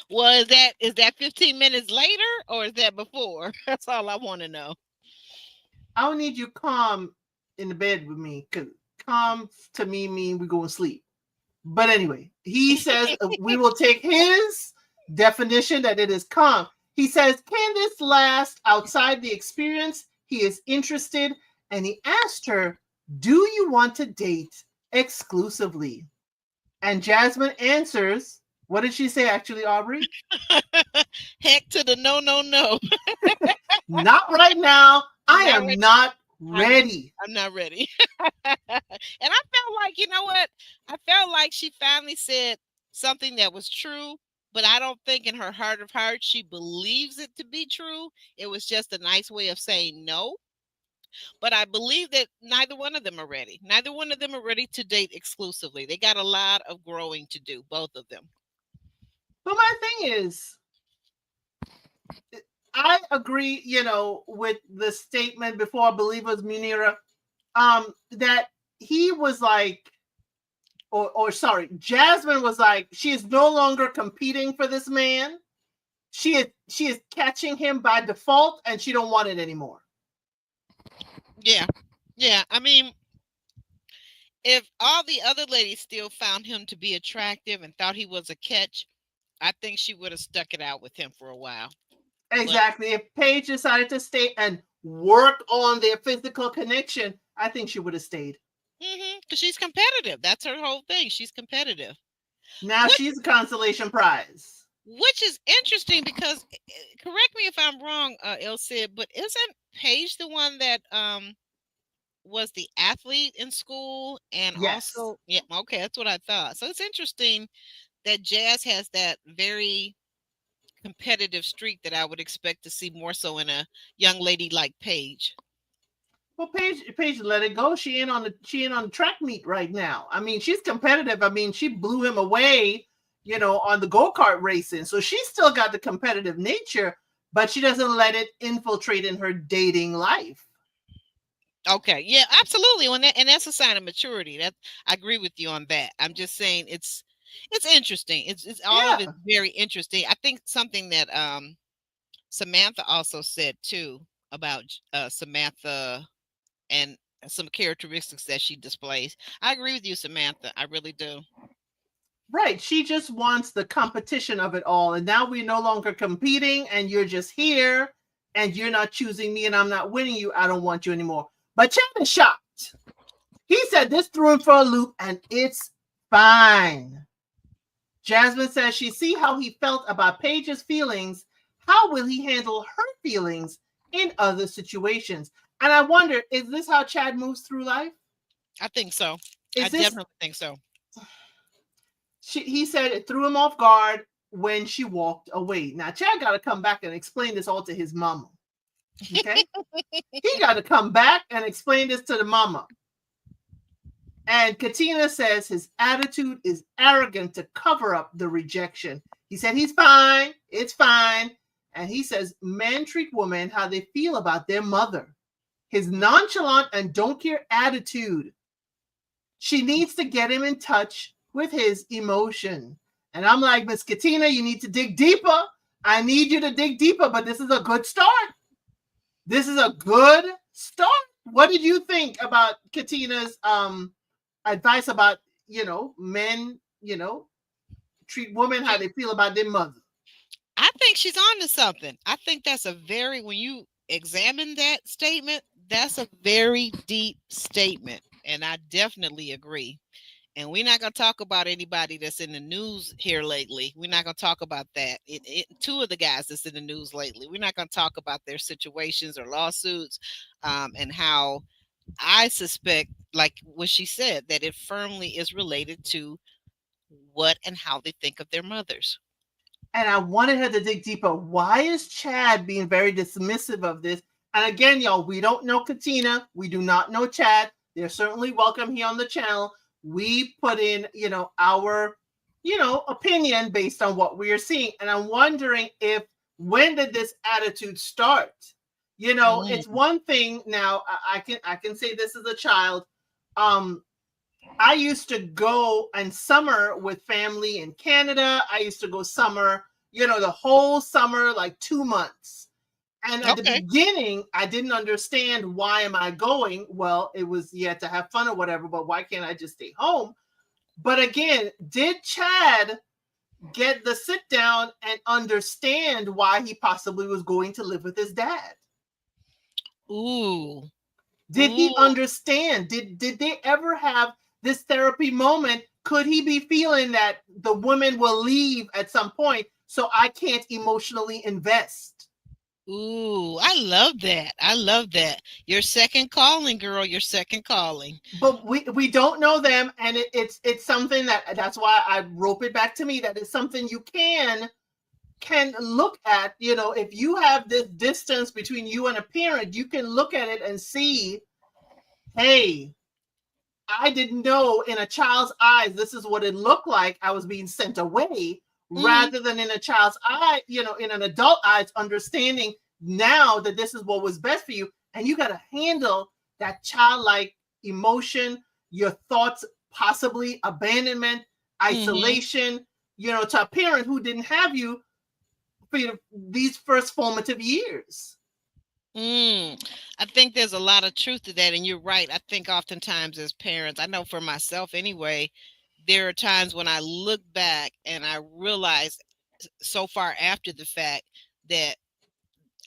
Well, is that 15 minutes later or is that before? That's all I want to know. I'll need you calm in the bed with me, because calm to me mean we go to sleep. But anyway, he says we will take his definition that it is calm. He says, can this last outside the experience? He is interested, and he asked her, do you want to date exclusively? And Jasmine answers, what did she say actually, Aubrey? Heck to the no. Not right now. I am not ready. I'm not ready. And I felt like, you know what? I felt like she finally said something that was true, but I don't think in her heart of hearts she believes it to be true. It was just a nice way of saying no. But I believe that neither one of them are ready. Neither one of them are ready to date exclusively. They got a lot of growing to do, both of them. But my thing is, I agree, with the statement before, I believe it was Munira, that he was like, Jasmine was like, she is no longer competing for this man. She is catching him by default, and she don't want it anymore. Yeah. I mean, if all the other ladies still found him to be attractive and thought he was a catch, I think she would have stuck it out with him for a while. Exactly. If Paige decided to stay and work on their physical connection, I think she would have stayed. Because she's competitive. That's her whole thing. She's competitive. Now she's a consolation prize. Which is interesting because, correct me if I'm wrong, El Cid, but isn't Paige the one that was the athlete in school? And yes. Also, yeah, okay, that's what I thought. So it's interesting that Jazz has that very competitive streak that I would expect to see more so in a young lady like Paige. Well, Paige let it go. She ain't on the track meet right now. I mean, she's competitive. I mean, she blew him away, on the go-kart racing. So she's still got the competitive nature, but she doesn't let it infiltrate in her dating life. Okay, yeah, absolutely. And that's a sign of maturity. That I agree with you on that. I'm just saying it's interesting. It's all of it very interesting. I think something that Samantha also said too about Samantha and some characteristics that she displays. I agree with you, Samantha. I really do. Right. She just wants the competition of it all. And now we're no longer competing and you're just here and you're not choosing me and I'm not winning you. I don't want you anymore. But Chad is shocked. He said this threw him for a loop and it's fine. Jasmine says she see how he felt about Paige's feelings. How will he handle her feelings in other situations? And I wonder, is this how Chad moves through life? I think so. Definitely think so. He said it threw him off guard when she walked away. Now, Chad got to come back and explain this all to his mama. Okay? He got to come back and explain this to the mama. And Katina says his attitude is arrogant to cover up the rejection. He said he's fine. It's fine. And he says men treat women how they feel about their mother. His nonchalant and don't care attitude. She needs to get him in touch with his emotion. And I'm like, Miss Katina, you need to dig deeper. I need you to dig deeper, but this is a good start. This is a good start. What did you think about Katina's advice about, men, treat women how they feel about their mother? I think she's on to something. I think that's when you examine that statement, that's a very deep statement. And I definitely agree. And we're not going to talk about anybody that's in the news here lately. We're not going to talk about that. Two of the guys that's in the news lately, we're not going to talk about their situations or lawsuits, and how I suspect, like what she said, that it firmly is related to what and how they think of their mothers. And I wanted her to dig deeper. Why is Chad being very dismissive of this? And again, y'all, we don't know Katina. We do not know Chad. They're certainly welcome here on the channel. We put in, our, opinion based on what we are seeing. And I'm wondering when did this attitude start? It's one thing now. I can say this as a child. I used to go and summer with family in Canada. I used to go summer, the whole summer, like 2 months. And at the beginning, I didn't understand, why am I going? Well, it was, you had to have fun or whatever, but why can't I just stay home? But again, did Chad get the sit down and understand why he possibly was going to live with his dad? Ooh. Did he understand? Did they ever have this therapy moment? Could he be feeling that the woman will leave at some point, so I can't emotionally invest? Ooh, I love that. I love that. Your second calling, girl. Your second calling. But we don't know them, and it's something that's why I rope it back to me. That is something you can look at. If you have this distance between you and a parent, you can look at it and see, hey, I didn't know in a child's eyes this is what it looked like. I was being sent away, rather than in a child's eye, in an adult eyes, understanding now that this is what was best for you. And you got to handle that childlike emotion, your thoughts, possibly abandonment, isolation, to a parent who didn't have you for these first formative years. I think there's a lot of truth to that. And you're right. I think oftentimes as parents, I know for myself anyway, there are times when I look back and I realize so far after the fact that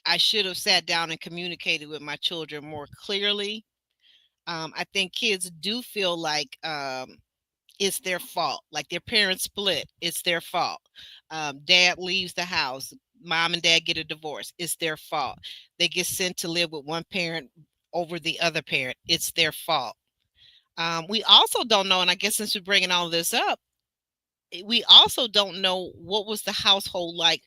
I should have sat down and communicated with my children more clearly. I think kids do feel like it's their fault, like their parents split, it's their fault. Dad leaves the house, mom and dad get a divorce, it's their fault. They get sent to live with one parent over the other parent, it's their fault. We also don't know, and I guess since we're bringing all this up, we also don't know what was the household like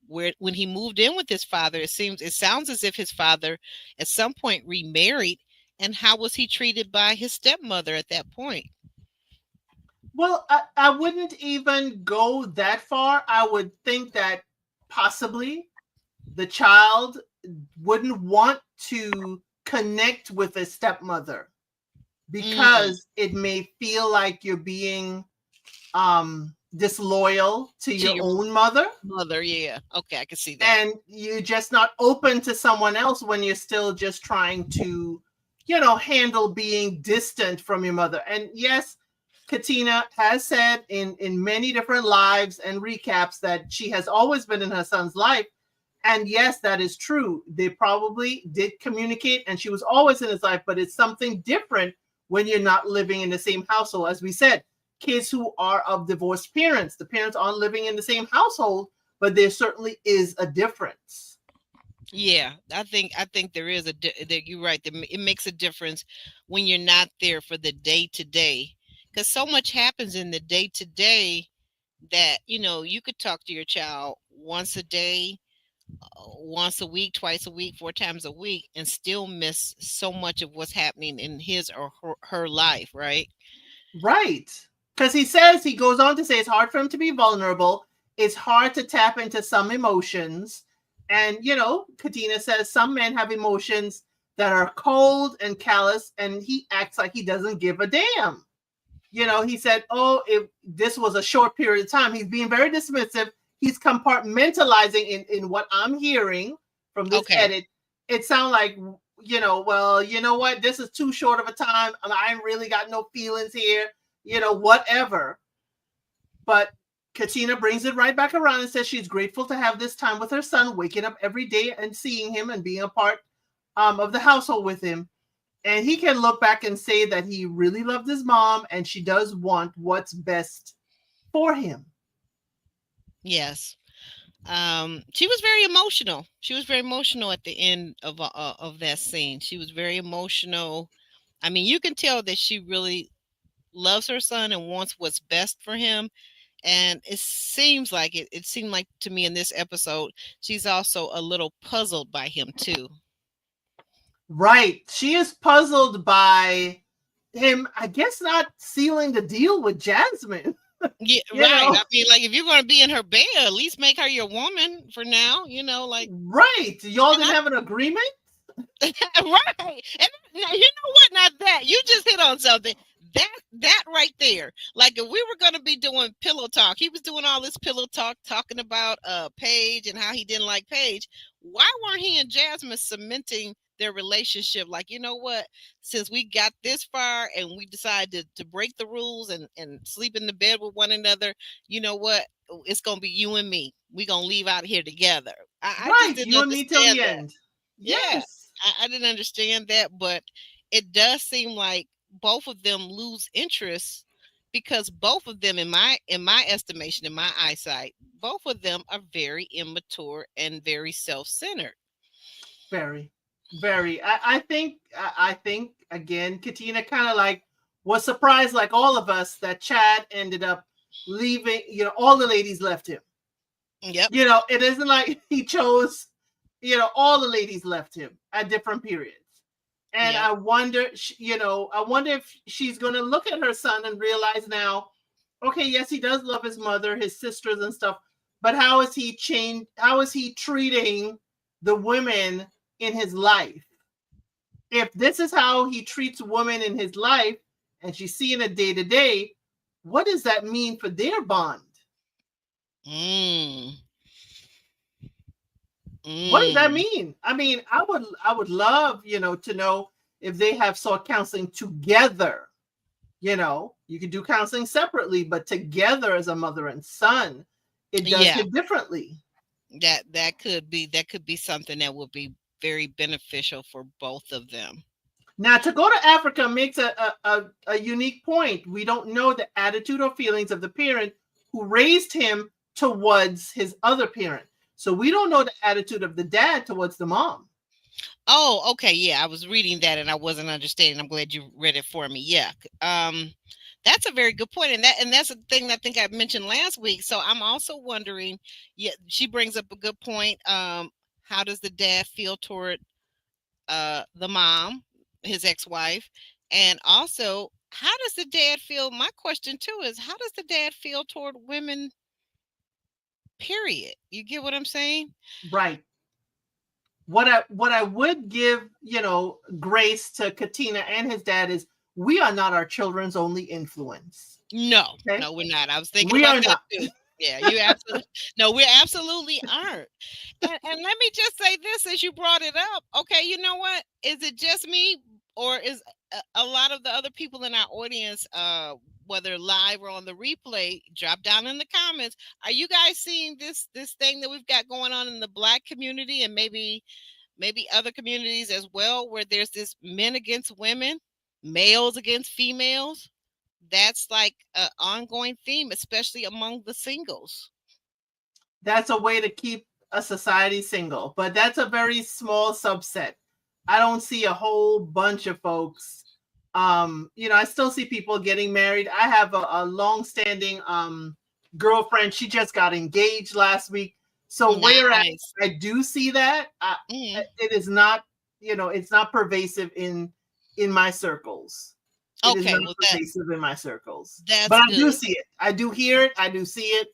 when he moved in with his father. It sounds as if his father at some point remarried, and how was he treated by his stepmother at that point? Well, I wouldn't even go that far. I would think that possibly the child wouldn't want to connect with a stepmother because it may feel like you're being disloyal to your own mother. Yeah. Okay, I can see that. And you're just not open to someone else when you're still just trying to, handle being distant from your mother. And yes, Katina has said in many different lives and recaps that she has always been in her son's life. And yes, that is true. They probably did communicate and she was always in his life, but it's something different when you're not living in the same household. As we said, kids who are of divorced parents, the parents aren't living in the same household, but there certainly is a difference. Yeah, I think there is you're right. It makes a difference when you're not there for the day to day, because so much happens in the day to day that you could talk to your child once a day, once a week, twice a week, 4 times a week, and still miss so much of what's happening in his or her life, right? Right. Because he goes on to say it's hard for him to be vulnerable. It's hard to tap into some emotions. And, Katina says some men have emotions that are cold and callous, and he acts like he doesn't give a damn. He said, this was a short period of time. He's being very dismissive. He's compartmentalizing in what I'm hearing from this edit. It sounds like, well, you know what? This is too short of a time. I ain't really got no feelings here, whatever. But Katina brings it right back around and says she's grateful to have this time with her son, waking up every day and seeing him and being a part of the household with him, and he can look back and say that he really loved his mom and she does want what's best for him. Yes. She was very emotional. She was very emotional at the end of that scene. She was very emotional. I mean, you can tell that she really loves her son and wants what's best for him. And it seems like it seemed like to me in this episode, she's also a little puzzled by him too. Right. She is puzzled by him, I guess, not sealing the deal with Jasmine. Yeah, You right. know? I mean, like if you're going to be in her bed, at least make her your woman for now. Like Right. Y'all and didn't have an agreement? right. And now, you know what? Not that you just hit on something. That right there. Like if we were gonna be doing pillow talk, he was doing all this pillow talk, talking about Paige and how he didn't like Paige. Why weren't he and Jasmine cementing their relationship? Like, you know what? Since we got this far and we decided to break the rules and sleep in the bed with one another, you know what? It's gonna be you and me. We're gonna leave out here together. I just Right. didn't You and me till understand the that. end. Yeah. Yes. I didn't understand that, but it does seem like both of them lose interest because both of them, in my estimation, in my eyesight, both of them are very immature and very self-centered. Very. Very. I think again, Katina kind of like was surprised, like all of us, that Chad ended up leaving, all the ladies left him. Yep. It isn't like he chose, all the ladies left him at different periods. And Yep. I wonder, if she's going to look at her son and realize now, okay, yes, he does love his mother, his sisters and stuff, but how is he changed? How is he treating the women in his life? If this is how he treats women in his life and she's seeing it day to day, what does that mean for their bond? What does that mean? I mean, I would love, to know if they have sought counseling together. You can do counseling separately, but together as a mother and son, it does hit differently. That could be something that would be very beneficial for both of them. Now, to go to Africa makes a unique point. We don't know the attitude or feelings of the parent who raised him towards his other parent. So we don't know the attitude of the dad towards the mom. Oh, okay. Yeah, I was reading that and I wasn't understanding. I'm glad you read it for me. Yeah. That's a very good point. And that's a thing that I think I mentioned last week. So I'm also wondering, yeah, she brings up a good point. How does the dad feel toward the mom, his ex-wife? And also, how does the dad feel? My question too is, how does the dad feel toward women? Period. You get what I'm saying? Right. What I would give, grace to Katina and his dad is we are not our children's only influence. No, okay? No, we're not. I was thinking we about are that not. too. Yeah, you absolutely no, we absolutely aren't. And let me just say this as you brought it up. Okay, you know what? Is it just me or is a lot of the other people in our audience, whether live or on the replay, drop down in the comments. Are you guys seeing this thing that we've got going on in the Black community and maybe other communities as well, where there's this men against women, males against females? That's like an ongoing theme, especially among the singles. That's a way to keep a society single, but that's a very small subset. I don't see a whole bunch of folks. I still see people getting married. I have a long-standing girlfriend. She just got engaged last week. So whereas I do see that, it is not, it's not pervasive in my circles. It is not pervasive in my circles. But I do see it. I do hear it. I do see it.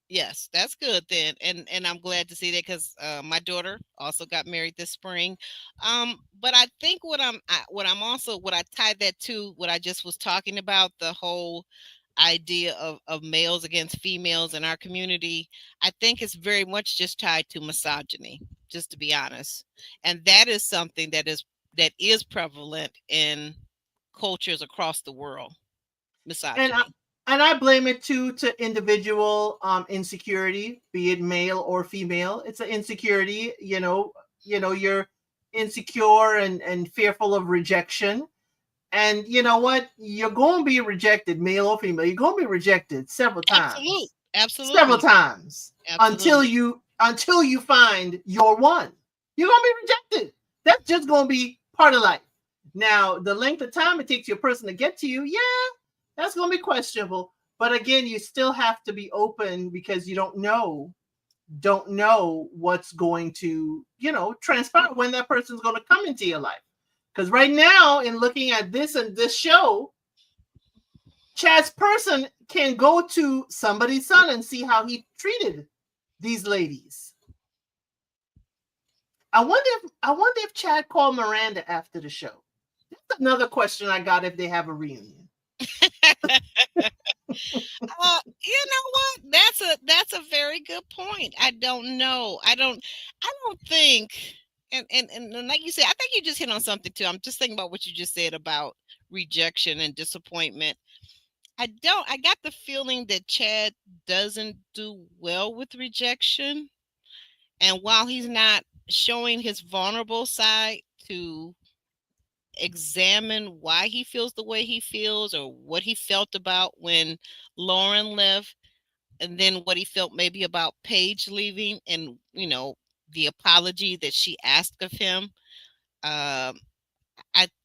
Yes, that's good then, and I'm glad to see that because my daughter also got married this spring. But I think what I tied that to what I just was talking about, the whole idea of males against females in our community, I think it's very much just tied to misogyny, just to be honest, and that is something that is prevalent in cultures across the world. Misogyny. And I blame it too to individual insecurity, be it male or female. It's an insecurity, you're insecure and fearful of rejection. And you know what? You're going to be rejected, male or female. You're going to be rejected several Absolutely. times. Several Absolutely. times until Absolutely. you find your one. You're going to be rejected. That's just going to be part of life. Now, the length of time it takes your person to get to you, yeah, that's going to be questionable. But again, you still have to be open because you don't know what's going to, transpire when that person's going to come into your life. Because right now, in looking at this and this show, Chad's person can go to somebody's son and see how he treated these ladies. I wonder if Chad called Miranda after the show. That's another question I got if they have a reunion. You know what? That's a very good point. I don't know. I don't think, and like you said, I think you just hit on something too. I'm just thinking about what you just said about rejection and disappointment. I got the feeling that Chad doesn't do well with rejection. And while he's not showing his vulnerable side to examine why he feels the way he feels or what he felt about when Lauren left, and then what he felt maybe about Paige leaving, and the apology that she asked of him. I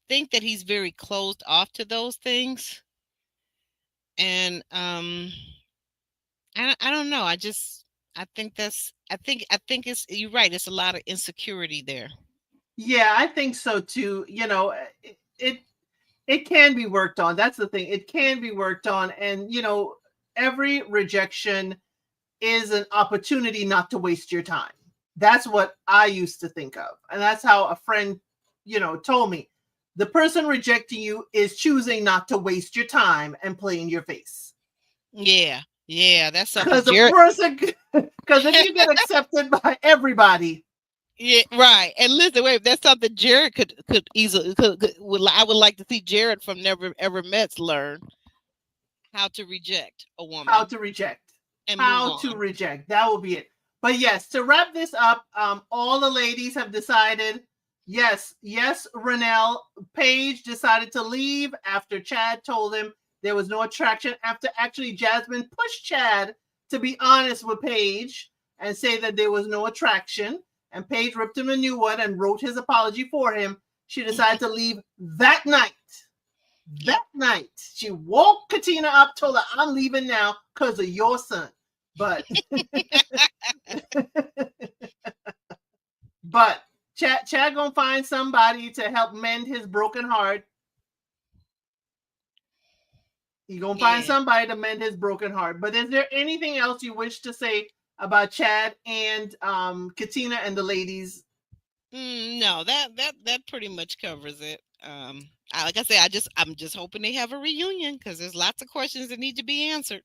think that he's very closed off to those things, and I don't know. I think it's, you're right. It's a lot of insecurity there. Yeah, I think so too. It can be worked on. That's the thing. It can be worked on, and every rejection is an opportunity not to waste your time. That's what I used to think of, and that's how a friend, told me. The person rejecting you is choosing not to waste your time and play in your face. Yeah, that's something. Because because if you get accepted by everybody. Yeah, right. And listen, wait, that's something Jared could easily I would like to see Jared from Never Ever Met's learn how to reject a woman. How to reject. And how to reject. That will be it. But yes, to wrap this up, all the ladies have decided. Yes, Renelle. Paige decided to leave after Chad told him there was no attraction. After actually Jasmine pushed Chad to be honest with Paige and say that there was no attraction. And Paige ripped him a new one and wrote his apology for him. She decided to leave that night. That night, she woke Katina up, told her, I'm leaving now because of your son. But Chad gonna find somebody to help mend his broken heart. He's gonna find somebody to mend his broken heart. But is there anything else you wish to say about Chad and Katina and the ladies? No, that pretty much covers it. Like I said, I'm just hoping they have a reunion because there's lots of questions that need to be answered.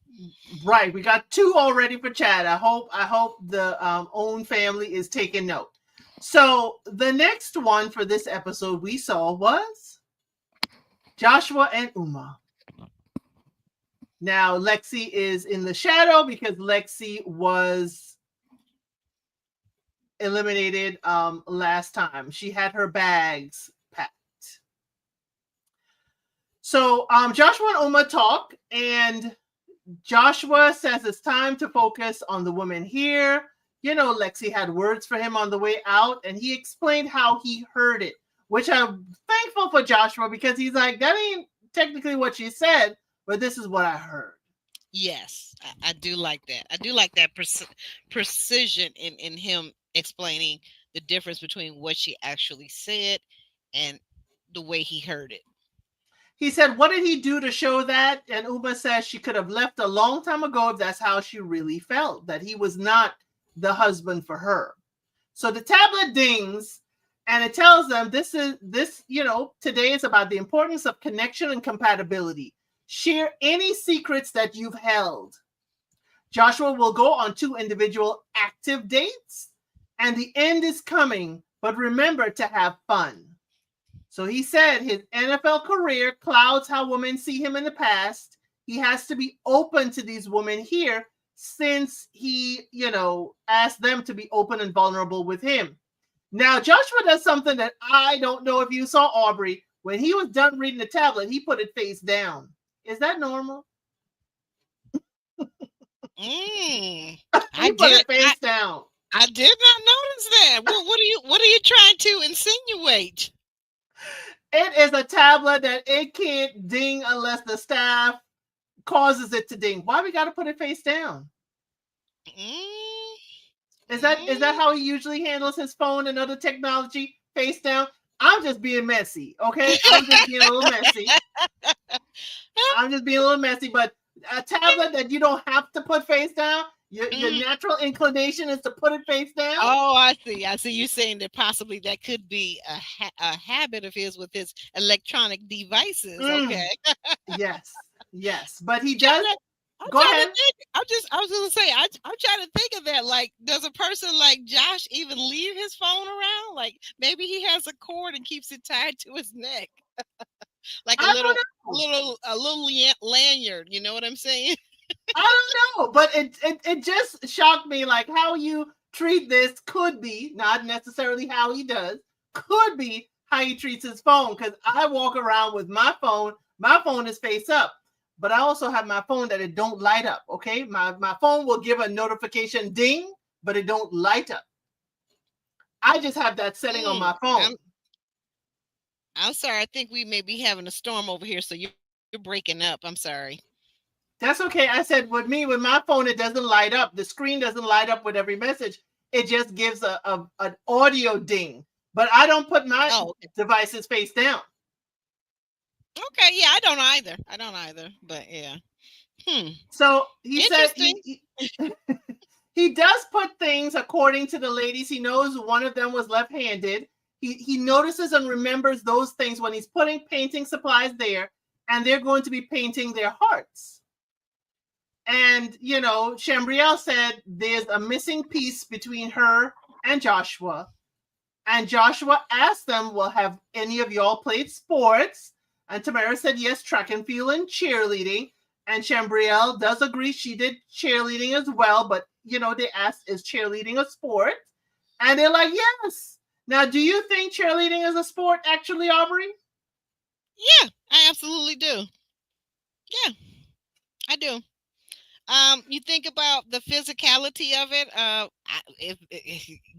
Right, we got 2 already for Chad. I hope the own family is taking note. So the next one for this episode we saw was Joshua and Uma. Now Lexi is in the shadow because Lexi was eliminated last time. She had her bags packed. So Joshua and Uma talk, and Joshua says it's time to focus on the woman here. Lexi had words for him on the way out, and he explained how he heard it, which I'm thankful for Joshua because he's like, that ain't technically what she said, but this is what I heard. Yes, I do like that. I do like that precision in him explaining the difference between what she actually said and the way he heard it. He said, what did he do to show that? And Uma says she could have left a long time ago if that's how she really felt, that he was not the husband for her. So the tablet dings, and it tells them today is about the importance of connection and compatibility. Share any secrets that you've held. Joshua will go on 2 individual active dates, and the end is coming, but remember to have fun. So he said his NFL career clouds how women see him in the past. He has to be open to these women here since he, asked them to be open and vulnerable with him. Now, Joshua does something that I don't know if you saw, Aubrey. When he was done reading the tablet, he put it face down. Is that normal? I He put it face down. I did not notice that. What are you trying to insinuate? It is a tablet that it can't ding unless the staff causes it to ding. Why we got to put it face down? Is that how he usually handles his phone and other technology? Face down? I'm just being messy, okay? I'm just being a little messy. But a tablet that you don't have to put face down, your natural inclination is to put it face down. Oh, I see you saying that possibly that could be a habit of his with his electronic devices. Okay. Yes, but he does. Go ahead. I was going to say, I'm trying to think of that. Like, does a person like Josh even leave his phone around? Like, maybe he has a cord and keeps it tied to his neck, like a little lanyard. You know what I'm saying? I don't know, but it just shocked me. Like, how you treat this could be not necessarily how he does. Could be how he treats his phone. Because I walk around with my phone. My phone is face up. But I also have my phone that it don't light up, okay? My phone will give a notification ding, but it don't light up. I just have that setting on my phone. I'm sorry. I think we may be having a storm over here, so you're breaking up. I'm sorry. That's okay. I said with my phone, it doesn't light up. The screen doesn't light up with every message. It just gives an audio ding. But I don't put my devices face down. Okay, yeah, I don't either, but yeah. So he said he does put things according to the ladies. He knows one of them was left-handed. He notices and remembers those things when he's putting painting supplies there, and they're going to be painting their hearts. And, Chambrielle said there's a missing piece between her and Joshua. And Joshua asked them, well, have any of y'all played sports? And Tamara said, yes, track and field and cheerleading. And Chambrielle does agree she did cheerleading as well. But, they asked, is cheerleading a sport? And they're like, yes. Now, do you think cheerleading is a sport, actually, Aubrey? Yeah, I absolutely do. Yeah, I do. You think about the physicality of it.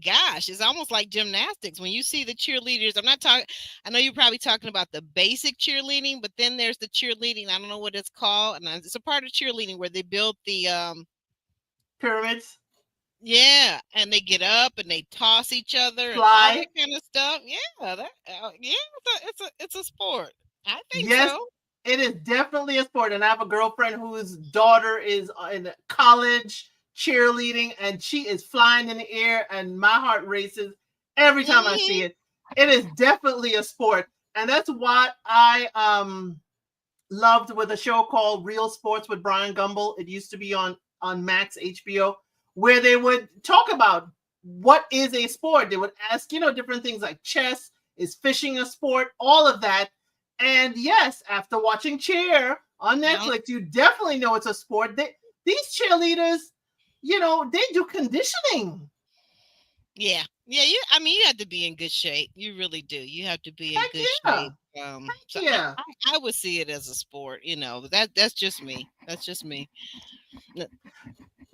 Gosh, it's almost like gymnastics. When you see the cheerleaders, I know you're probably talking about the basic cheerleading, but then there's the cheerleading. I don't know what it's called, and it's a part of cheerleading where they build the pyramids. Yeah, and they get up and they toss each other and all that kind of stuff. Yeah, it's a sport. I think so. It is definitely a sport, and I have a girlfriend whose daughter is in college cheerleading, and she is flying in the air, and my heart races every time I see it. It is definitely a sport, and that's what I loved with a show called Real Sports with Brian Gumbel. It used to be on Max HBO, where they would talk about what is a sport. They would ask, different things like chess, is fishing a sport, all of that. And yes, after watching Cheer on Netflix, you definitely know it's a sport. These cheerleaders, they do conditioning. Yeah. You have to be in good shape. You really do. You have to be in good shape. I would see it as a sport. That's just me.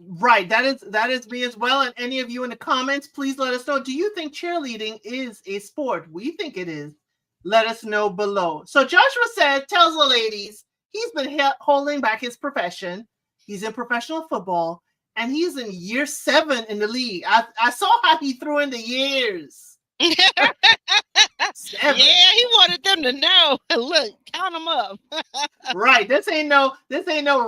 Right. That is me as well. And any of you in the comments, please let us know. Do you think cheerleading is a sport? We think it is. Let us know below. So Joshua tells the ladies he's been holding back his profession. He's in professional football, and he's in year 7 in the league. I saw how he threw in the years. 7. Yeah, he wanted them to know. Look, count them up. Right. This ain't no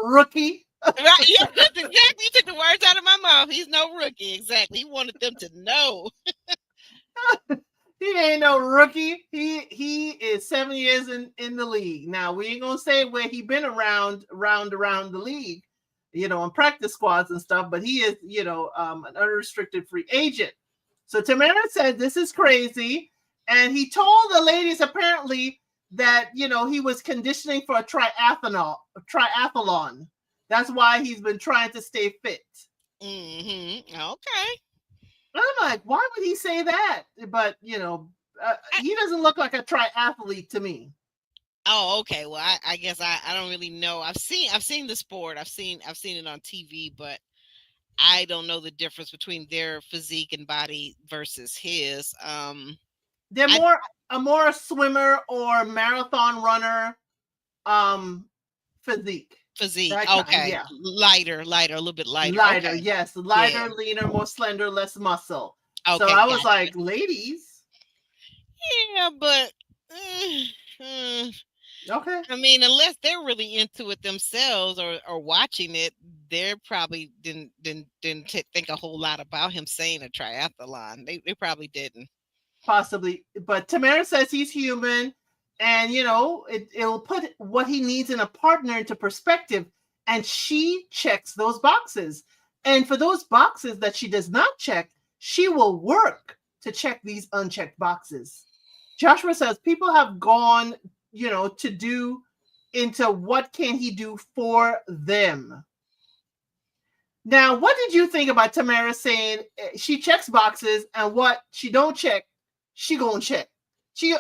rookie. Right. Yeah, that's exactly. You took the words out of my mouth. He's no rookie. Exactly. He wanted them to know. He ain't no rookie. He is 7 years in the league. Now, we ain't gonna say where he been around the league, on practice squads and stuff, but he is, an unrestricted free agent. So Tamara said this is crazy. And he told the ladies apparently that, he was conditioning for a triathlon. That's why he's been trying to stay fit. Mm-hmm. Okay. I'm like, why would he say that? But he doesn't look like a triathlete to me. Oh, okay. Well, I guess I don't really know. I've seen the sport. I've seen it on TV, but I don't know the difference between their physique and body versus his. They're I more a swimmer or marathon runner physique. physique. That kind, Okay, yeah. lighter, a little bit lighter. Lighter, Okay, yes. yeah. Lighter, leaner, more slender, less muscle. So Okay, I was gotcha. like, ladies, Yeah, but mm, mm, okay. I mean, unless they're really into it themselves or watching it, they probably didn't think a whole lot about him saying a triathlon. They probably didn't. Possibly. But Tamara says he's human, and it'll put what he needs in a partner into perspective. And she checks those boxes. And for those boxes that she does not check, she will work to check these unchecked boxes. Joshua says people have gone, to do into what can he do for them. Now, what did you think about Tamara saying she checks boxes and what she don't check, she gonna check? Is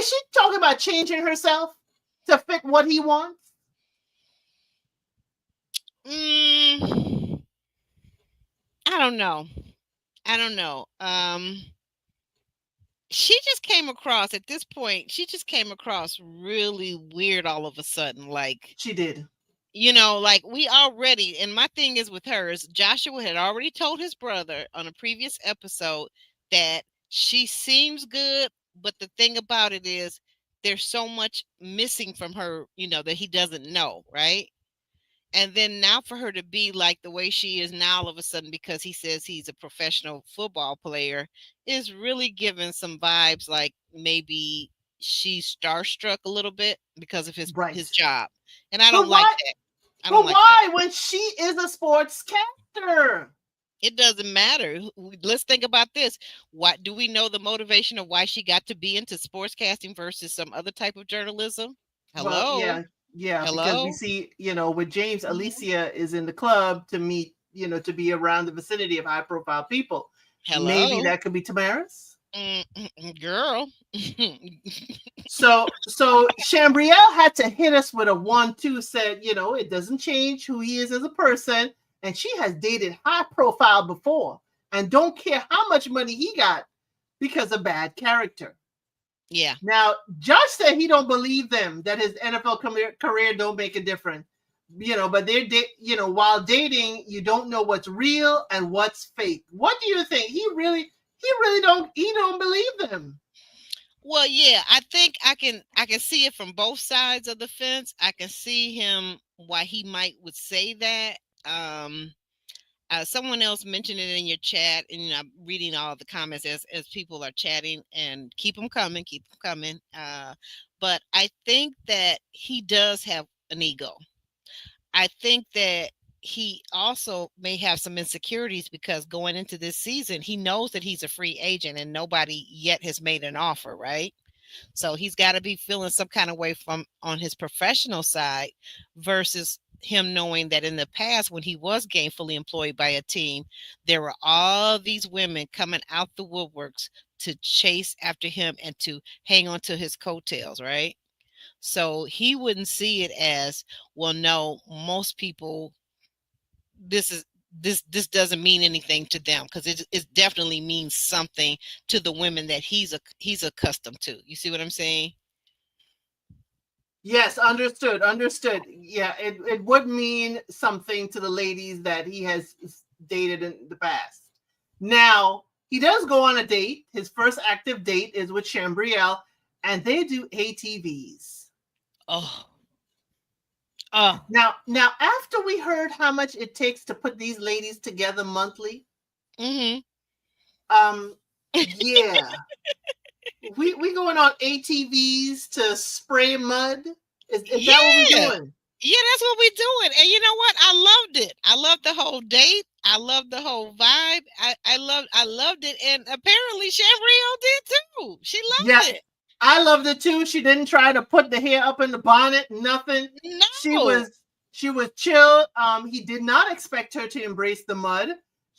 she talking about changing herself to fit what he wants? Mm, I don't know. I don't know. She just came across at this point. She just came across really weird all of a sudden. Like, She did. like we already. And my thing is with her is Joshua had already told his brother on a previous episode that she seems good, but the thing about it is there's so much missing from her, that he doesn't know, right? And then now for her to be like the way she is now all of a sudden because he says he's a professional football player is really giving some vibes like maybe she's starstruck a little bit because of his Right. job. And I But don't like why? that. I don't But like that. why when she is a sportscaster? It doesn't matter. Let's think about this. What do we know the motivation of why she got to be into sportscasting versus some other type of journalism? Well, Hello? yeah, because we Hello? see, with James, Mhm. Alicia is in the club to meet, to be around the vicinity of high profile people. Maybe Hello? that could be Tamara's. Girl. So Chambrielle had to hit us with a 1-2, said, it doesn't change who he is as a person. And she has dated high profile before and don't care how much money he got because of bad character. Yeah. Now, Josh said he don't believe them, that his NFL career don't make a difference. But they're, while dating, you don't know what's real and what's fake. What do you think? He really don't believe them. Well, yeah, I think I can see it from both sides of the fence. I can see him why he might would say that. Um Someone else mentioned it in your chat, and I'm reading all the comments as people are chatting, and keep them coming, keep them coming. But I think that he does have an ego. I think that he also may have some insecurities because going into this season, he knows that he's a free agent and nobody yet has made an offer, right? So he's got to be feeling some kind of way from on his professional side versus him knowing that in the past when he was gainfully employed by a team, there were all these women coming out the woodworks to chase after him and to hang on to his coattails, right? So he wouldn't see it as, well, no, most people, this is this doesn't mean anything to them because it definitely means something to the women that he's accustomed to. You see what I'm saying? Yes, understood. Yeah, it would mean something to the ladies that he has dated in the past. Now, he does go on a date. His first active date is with Chambrielle, and they do ATVs. Oh, Now, after we heard how much it takes to put these ladies together monthly, mm-hmm. Yeah, we going on ATVs to spray mud. Is that what we're Yeah, doing? yeah, that's what we're doing. And you know what? I loved it. I loved the whole date. I loved the whole vibe. I loved it. And apparently Chambrielle did too. She Yeah, loved it. I loved it too. She didn't try to put the hair up in the bonnet, nothing. She No. was chill. He did not expect her to embrace the mud.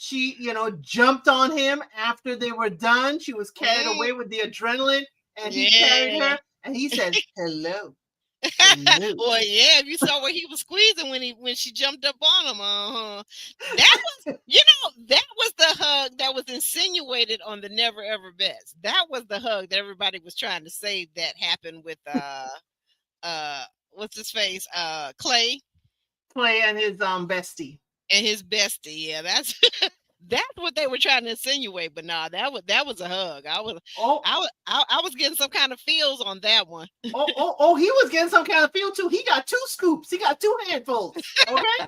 She, jumped on him after they were done. She was carried Mm, away with the adrenaline, and he carried yeah. her, and he says, "Hello, hello." Well, yeah, if you saw where he was squeezing when she jumped up on him, that was, that was the hug that was insinuated on the Never Ever Best. That was the hug that everybody was trying to say that happened with what's his face, Clay Clay and his bestie. and his bestie. Yeah, that's that's what they were trying to insinuate. But nah, that was a hug. Oh, I was getting some kind of feels on that one. oh, he was getting some kind of feel too. He got 2 scoops. He got 2 handfuls. Okay,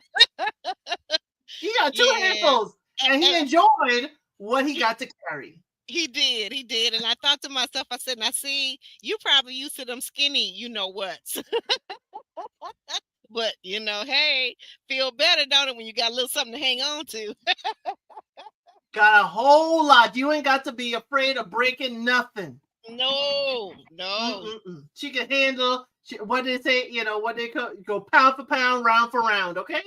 he got 2 Yeah. handfuls, and he enjoyed what he got to carry. He did. And I thought to myself, I said, now see, you probably used to them skinny, you know what. But hey, feel better, don't it, when you got a little something to hang on to. Got a whole lot. You ain't got to be afraid of breaking nothing. No. Mm-mm-mm. She can handle what they say, what they go pound for pound, round for round, okay?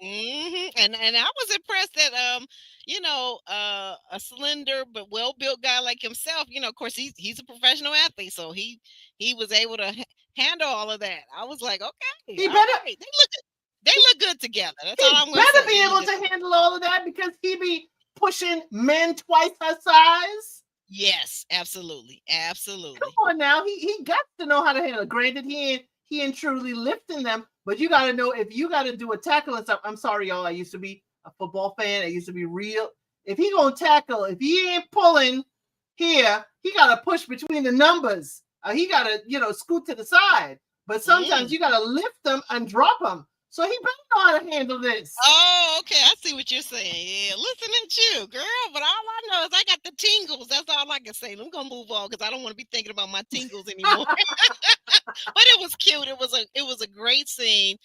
And I was impressed that a slender but well built guy like himself, of course he's a professional athlete, so he was able to handle all of that. I was like, okay, He all better right. They look good together. That's all I'm he gonna better say. be able to handle all of that because he be pushing men twice her size. Yes, absolutely. Come on now, he got to know how to handle it. Granted, he ain't truly lifting them, but you got to know if you got to do a tackle and stuff. I'm sorry, y'all. I used to be a football fan. I used to be real. If he gonna tackle, if he ain't pulling here, he got to push between the numbers. He got to scoot to the side. But sometimes you got to lift them and drop them. So he better know how to handle this. Oh, okay. I see what you're saying. Yeah, listen at you, girl. But all I know is I got the tingles. That's all I can say. I'm gonna move on because I don't want to be thinking about my tingles anymore. But it was cute. It was a great scene.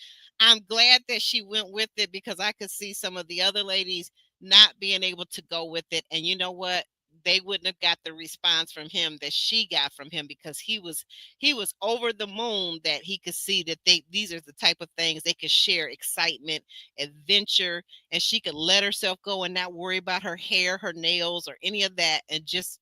I'm glad that she went with it because I could see some of the other ladies not being able to go with it. And you know what? They wouldn't have got the response from him that she got from him because he was over the moon that he could see that these are the type of things they could share: excitement, adventure, and she could let herself go and not worry about her hair, her nails, or any of that, and just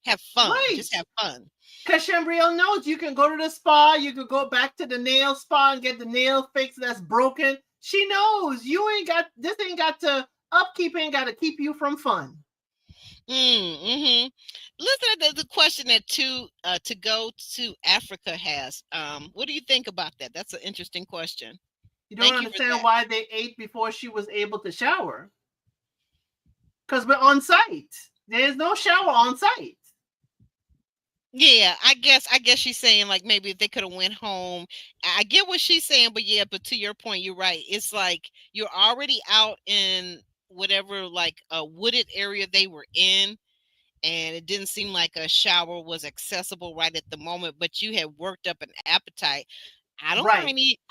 have fun, Right. just have fun. Because Chambriel knows you can go to the spa, you can go back to the nail spa and get the nail fixed that's broken. She knows you ain't got upkeep ain't got to keep you from fun. Mm-hmm. Listen to the question that to go to Africa has. What do you think about that? That's an interesting question. You don't Thank you for understand that. why they ate before she was able to shower. Because we're on site. There's no shower on site. Yeah, I guess she's saying like maybe if they could have went home. I get what she's saying, but yeah, but to your point, you're right. It's like you're already out in whatever like a wooded area they were in, and it didn't seem like a shower was accessible right at the moment, but you had worked up an appetite. Right.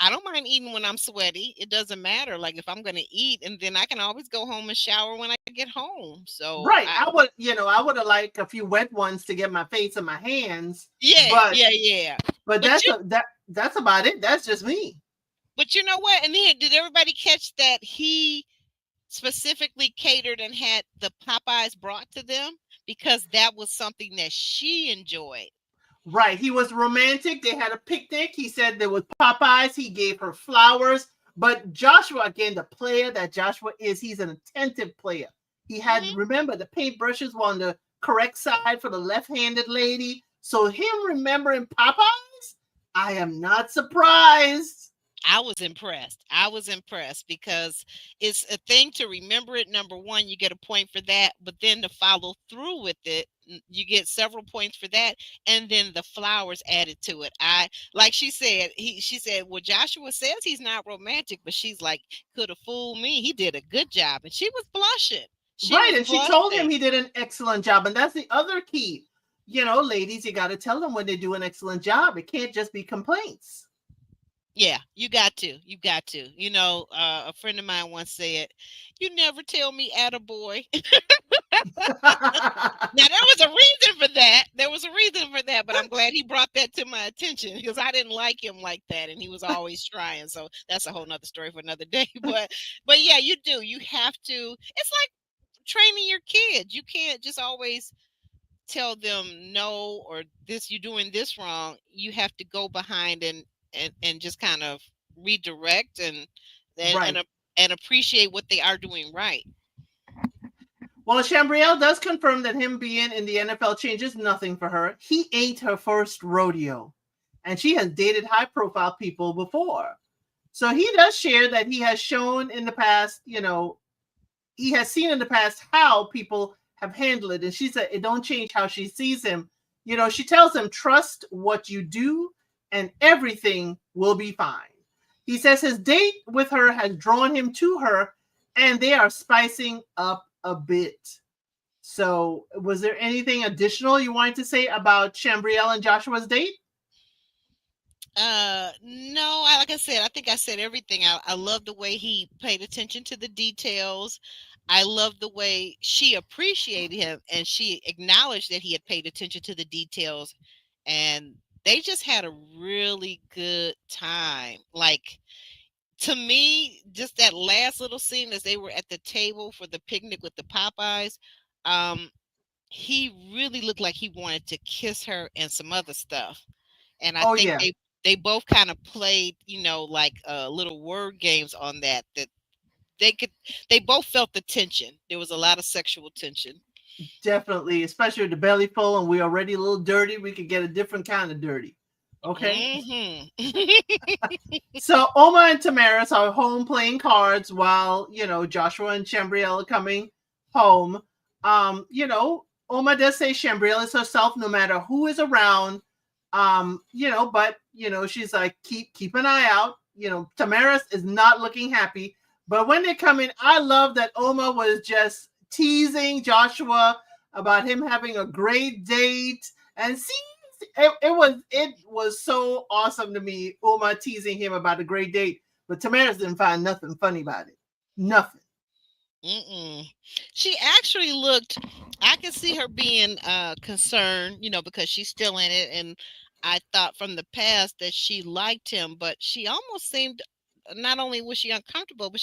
I don't mind eating when I'm sweaty. It doesn't matter. Like if I'm gonna eat, and then I can always go home and shower when I get home. So Right. I would have liked a few wet ones to get my face and my hands. yeah, But yeah. but But that's about it. That's just me. but you know what? And then did everybody catch that he specifically catered and had the Popeyes brought to them because that was something that she enjoyed. Right. He was romantic. They had a picnic. He said there was Popeyes. He gave her flowers. But Joshua, again, the player that Joshua is, he's an attentive player. He had, Mhm. remember, the paintbrushes were on the correct side for the left-handed lady. So him remembering Popeyes, I am not surprised. I was impressed because it's a thing to remember it. Number one, you get a point for that, but then to follow through with it, you get several points for that, and then the flowers added to it. I like she said, well, Joshua says he's not romantic, but she's like, could have fooled me. He did a good job, and she was blushing. She Right. was And she told him blushing. he did an excellent job. And that's the other key. Ladies, you got to tell them when they do an excellent job. It can't just be complaints. Yeah, you got to. You got to. A friend of mine once said, "You never tell me, attaboy." Now there was a reason for that. There was a reason for that, but I'm glad he brought that to my attention because I didn't like him like that, and he was always trying. So that's a whole nother story for another day. But yeah, you do. You have to. It's like training your kids. You can't just always tell them no, or this, you're doing this wrong. You have to go behind and just kind of redirect and and, Right. and appreciate what they are doing right. Well, Chambrielle does confirm that him being in the NFL changes nothing for her. He ain't her first rodeo, and she has dated high-profile people before. So he does share that he has shown in the past, he has seen in the past how people have handled it. And she said it don't change how she sees him. She tells him, trust what you do and everything will be fine. He says his date with her has drawn him to her and they are spicing up a bit. So was there anything additional you wanted to say about Chambrielle and Joshua's date? No, like I said, I think I said everything. I love the way he paid attention to the details. I love the way she appreciated him and she acknowledged that he had paid attention to the details, and they just had a really good time. Like, to me, just that last little scene as they were at the table for the picnic with the Popeyes, um, he really looked like he wanted to kiss her and some other stuff. And I Oh, think yeah. they both kind of played, like little word games on that they both felt the tension. There was a lot of sexual tension. Definitely, especially with the belly full and we're already a little dirty. We could get a different kind of dirty. Okay. So Oma and Tamaris are home playing cards while, Joshua and Chambrielle are coming home. Oma does say Chambrielle is herself no matter who is around. But she's like, keep an eye out. Tamaris is not looking happy. But when they come in, I love that Oma was just teasing Joshua about him having a great date. And see, it was so awesome to me, Oma teasing him about a great date. But Tamaris didn't find nothing funny about it. Nothing. She actually looked, I could see her being concerned, because she's still in it. And I thought from the past that she liked him, but she almost seemed, not only was she uncomfortable, but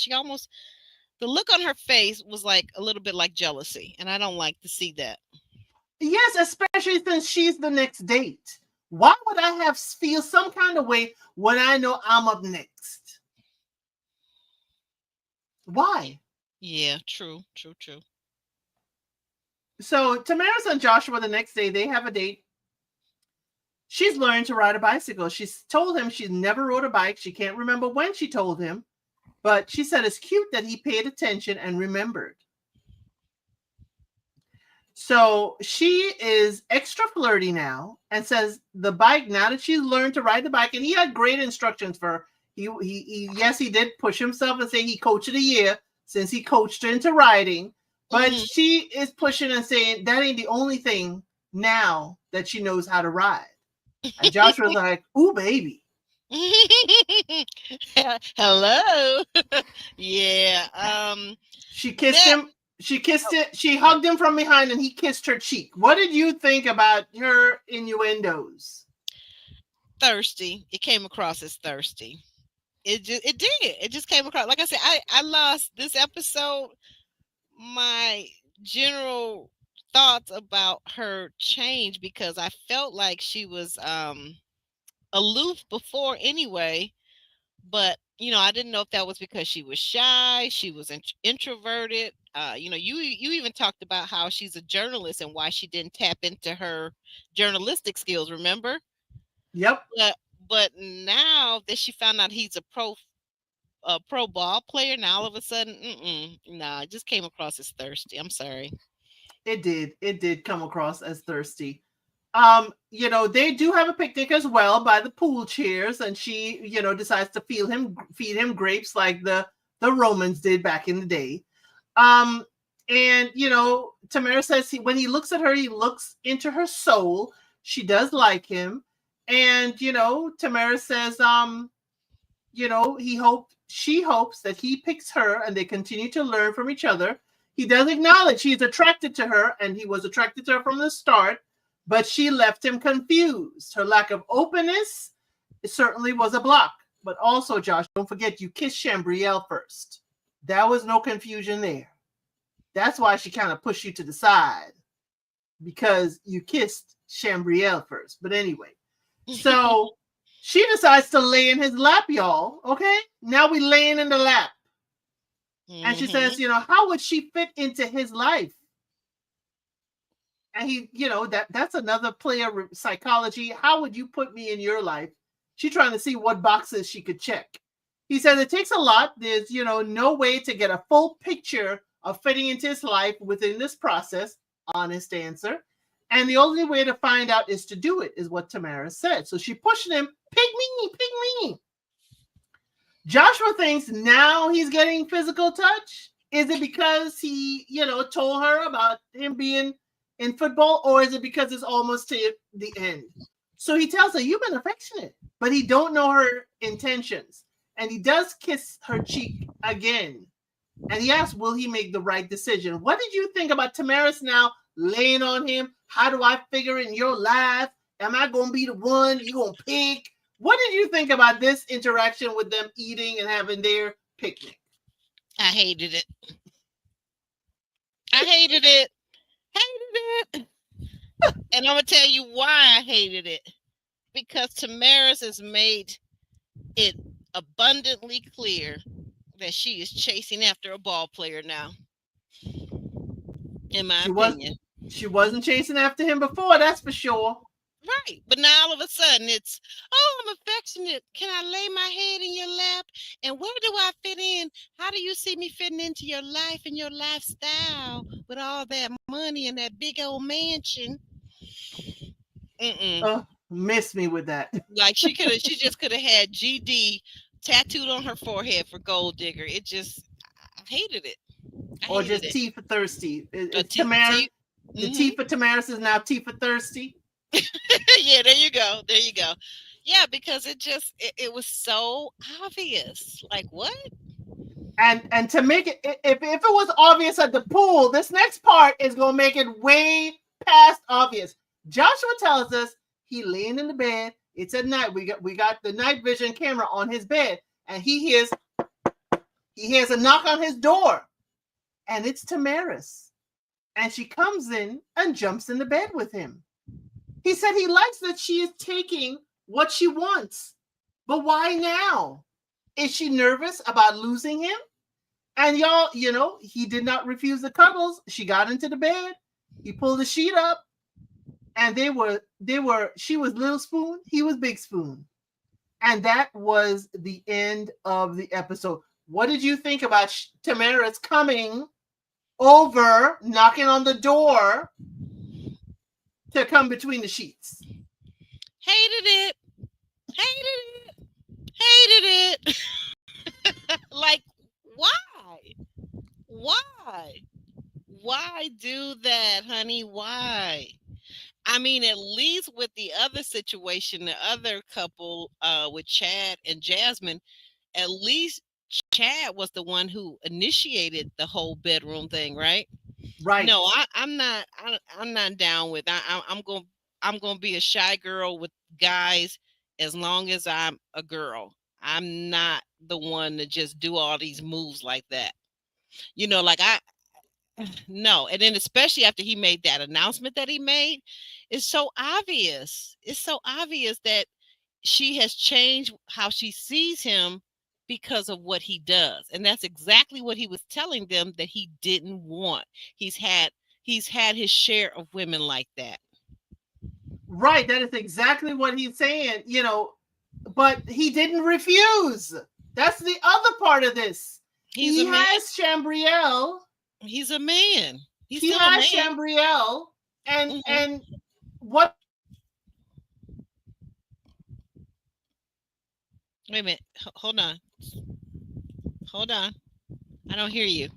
the look on her face was like a little bit like jealousy. And I don't like to see that. Yes, especially since she's the next date. Why would I feel some kind of way when I know I'm up next? Why? Yeah, true. So Tamaris and Joshua the next day, they have a date. She's learned to ride a bicycle. She's told him she's never rode a bike. She can't remember when she told him, but she said it's cute that he paid attention and remembered. So she is extra flirty now and says the bike, now that she's learned to ride the bike, and he had great instructions for her. Yes, he did push himself and say he coached it a year since he coached her into riding. But she is pushing and saying that ain't the only thing now that she knows how to ride. And Joshua's like, ooh, baby. Hello. Yeah. She kissed him. She kissed it. She hugged him from behind and he kissed her cheek. What did you think about her innuendos? Thirsty. It came across as thirsty. It just came across. Like I said, I lost this episode. My general thoughts about her change because I felt like she was aloof before anyway, but I didn't know if that was because she was shy, she was introverted. You even talked about how she's a journalist and why she didn't tap into her journalistic skills, remember? Yep. But now that she found out he's a pro ball player, now all of a sudden, it just came across as thirsty. I'm sorry. It did come across as thirsty. They do have a picnic as well by the pool chairs, and she, decides to feed him grapes like the Romans did back in the day. And Tamara says when he looks at her, he looks into her soul. She does like him. And, Tamara says, she hopes that he picks her and they continue to learn from each other. He does acknowledge he's attracted to her and he was attracted to her from the start, but she left him confused. Her lack of openness certainly was a block. But also, Josh, don't forget you kissed Chambrielle first. There was no confusion there. That's why she kind of pushed you to the side, because you kissed Chambriel first. But anyway, so she decides to lay in his lap, y'all. Okay, now we laying in the lap. And she says, how would she fit into his life? And he, that's another player psychology. How would you put me in your life? She's trying to see what boxes she could check. He says it takes a lot. There's, no way to get a full picture of fitting into his life within this process. Honest answer. And the only way to find out is to do it, is what Tamara said. So she pushed him, pick me. Joshua thinks now he's getting physical touch. Is it because he, told her about him being in football, or is it because it's almost to the end? So he tells her, you've been affectionate, but he don't know her intentions. And he does kiss her cheek again. And he asks, will he make the right decision? What did you think about Tamaris now laying on him? How do I figure in your life? Am I going to be the one you going to pick? What did you think about this interaction with them eating and having their picnic? I hated it. Hated it. And I'm going to tell you why I hated it. Because Tamaris has made it abundantly clear that she is chasing after a ball player now. In my opinion. She wasn't chasing after him before, that's for sure. Right. But now all of a sudden it's, I'm affectionate. Can I lay my head in your lap? And where do I fit in? How do you see me fitting into your life and your lifestyle with all that money and that big old mansion? Miss me with that. Like she just could have had GD tattooed on her forehead for gold digger. I hated it. Or just T for thirsty. Tamara, the T for Tamaris is now T for thirsty. Yeah, there you go. Yeah, because it was so obvious. Like, what? And to make it, if it was obvious at the pool, this next part is gonna make it way past obvious. Joshua tells us he laying in the bed. It's at night. We got the night vision camera on his bed, and he hears a knock on his door, and it's Tamaris, and she comes in and jumps in the bed with him. He said he likes that she is taking what she wants, but why now? Is she nervous about losing him? And y'all, he did not refuse the cuddles. She got into the bed. He pulled the sheet up, and she was Little Spoon, he was Big Spoon. And that was the end of the episode. What did you think about Tamaris coming over, knocking on the door to come between the sheets? Hated it. Like, why do that, honey? Why? I mean, at least with the other situation, the other couple with Chad and Jasmine, at least Chad was the one who initiated the whole bedroom thing, right? Right. No, I'm not down with. I'm gonna be a shy girl with guys as long as I'm a girl. I'm not the one to just do all these moves like that. No. And then especially after he made that announcement that he made, it's so obvious. It's so obvious that she has changed how she sees him because of what he does. And that's exactly what he was telling them that he didn't want. He's had his share of women like that. Right. That is exactly what he's saying, but he didn't refuse. That's the other part of this. He has Chambriel. He's a man. He has Chambriel. And what? Wait a minute. Hold on. I don't hear you.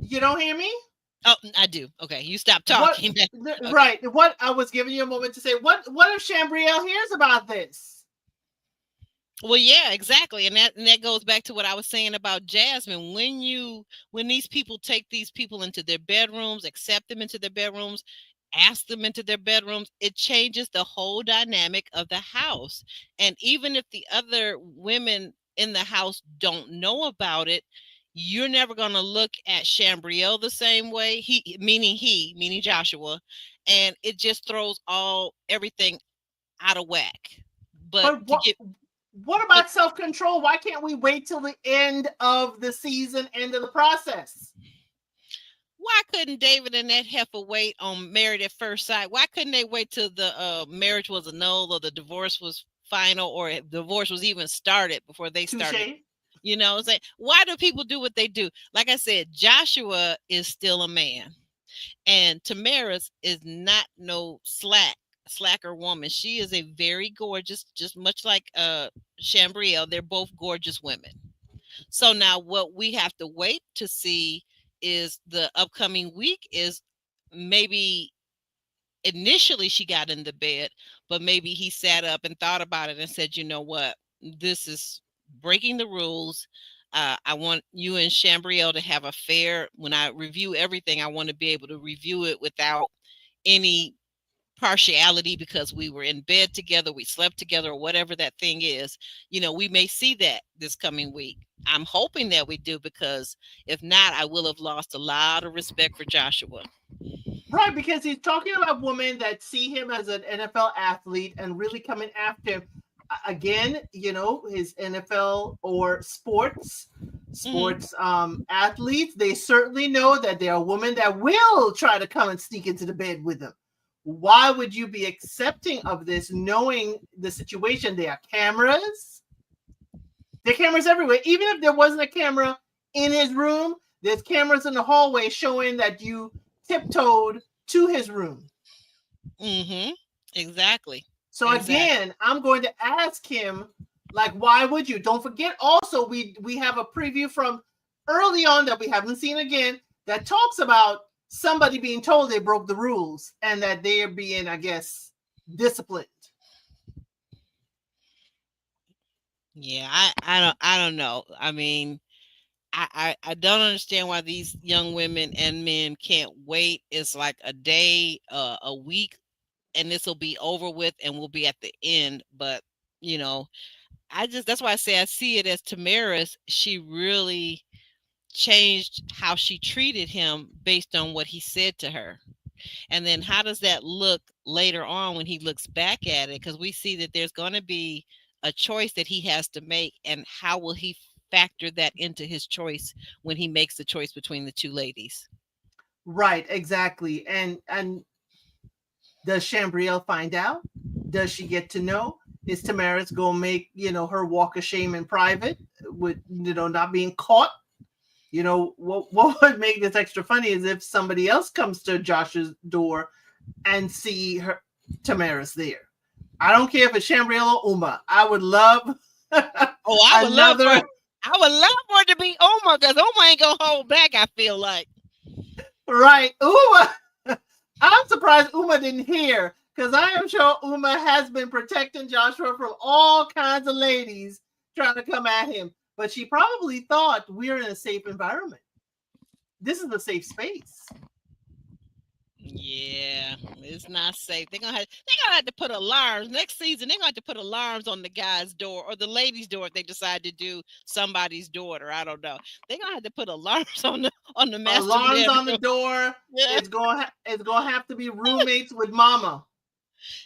You don't hear me? Oh, I do. Okay, you stop talking. Okay. Right. What I was giving you a moment to say. What if Chambriel hears about this? Well, yeah, exactly, and that goes back to what I was saying about Jasmine. When these people take these people into their bedrooms, accept them into their bedrooms, ask them into their bedrooms, it changes the whole dynamic of the house. And even if the other women in the house don't know about it, you're never going to look at Shambriel the same way. Meaning Joshua, and it just throws everything out of whack. But But to get, what but about self-control? Why can't we wait till the end of the season, end of the process? why couldn't David and that heifer wait on Married at First Sight? Why couldn't they wait till the marriage was annulled or the divorce was final or divorce was even started before they started? Touche. You know, it's like, why do people do what they do? Like I said, Joshua is still a man, and Tamara's is not no slacker woman. She is a very gorgeous, just much like Shambriel. They're both gorgeous women. So now what we have to wait to see is the upcoming week is maybe initially she got in the bed, but maybe he sat up and thought about it and said, you know what, this is breaking the rules. I want you and Shambriel to have a fair, when I review everything, I want to be able to review it without any partiality because we were in bed together, we slept together, or whatever that thing is. You know, we may see that this coming week. I'm hoping that we do, because if not, I will have lost a lot of respect for Joshua. Right, because he's talking about women that see him as an NFL athlete and really coming after him. Again, you know, his NFL or sports athletes, they certainly know that there are women that will try to come and sneak into the bed with them. Why would you be accepting of this, knowing the situation? There are cameras. There are cameras everywhere. Even if there wasn't a camera in his room, there's cameras in the hallway showing that you tiptoed to his room. Exactly. So again, I'm going to ask him, like, why would you? Don't forget also, we have a preview from early on that we haven't seen again that talks about somebody being told they broke the rules and that they're being, I guess, disciplined. Yeah, I don't know. I mean, I don't understand why these young women and men can't wait. It's like a day, a week, and this will be over with and we'll be at the end. But you know, that's why I say I see it as Tamara's. She really changed how she treated him based on what he said to her. And then how does that look later on when he looks back at it? Because we see that there's going to be a choice that he has to make, and how will he factor that into his choice when he makes the choice between the two ladies? Right, exactly. And does Shambriel find out? Does she get to know? Is Tamara's gonna make, you know, her walk of shame in private with, you know, not being caught? You know, what would make this extra funny is if somebody else comes to Josh's door and see her Tamara's there. I don't care if it's Shambriel or Uma. I would love I would love for it to be Uma, because Uma ain't gonna hold back, I feel like. Right. Uma. I'm surprised Uma didn't hear, because I am sure Uma has been protecting Joshua from all kinds of ladies trying to come at him. But she probably thought we're in a safe environment. This is a safe space. Yeah, it's not safe. They're gonna have to put alarms next season. They're gonna have to put alarms on the guy's door or the lady's door if they decide to do somebody's daughter. I don't know. They're gonna have to put alarms on the master alarms bedroom. on the door. Yeah. It's gonna have to be roommates with mama.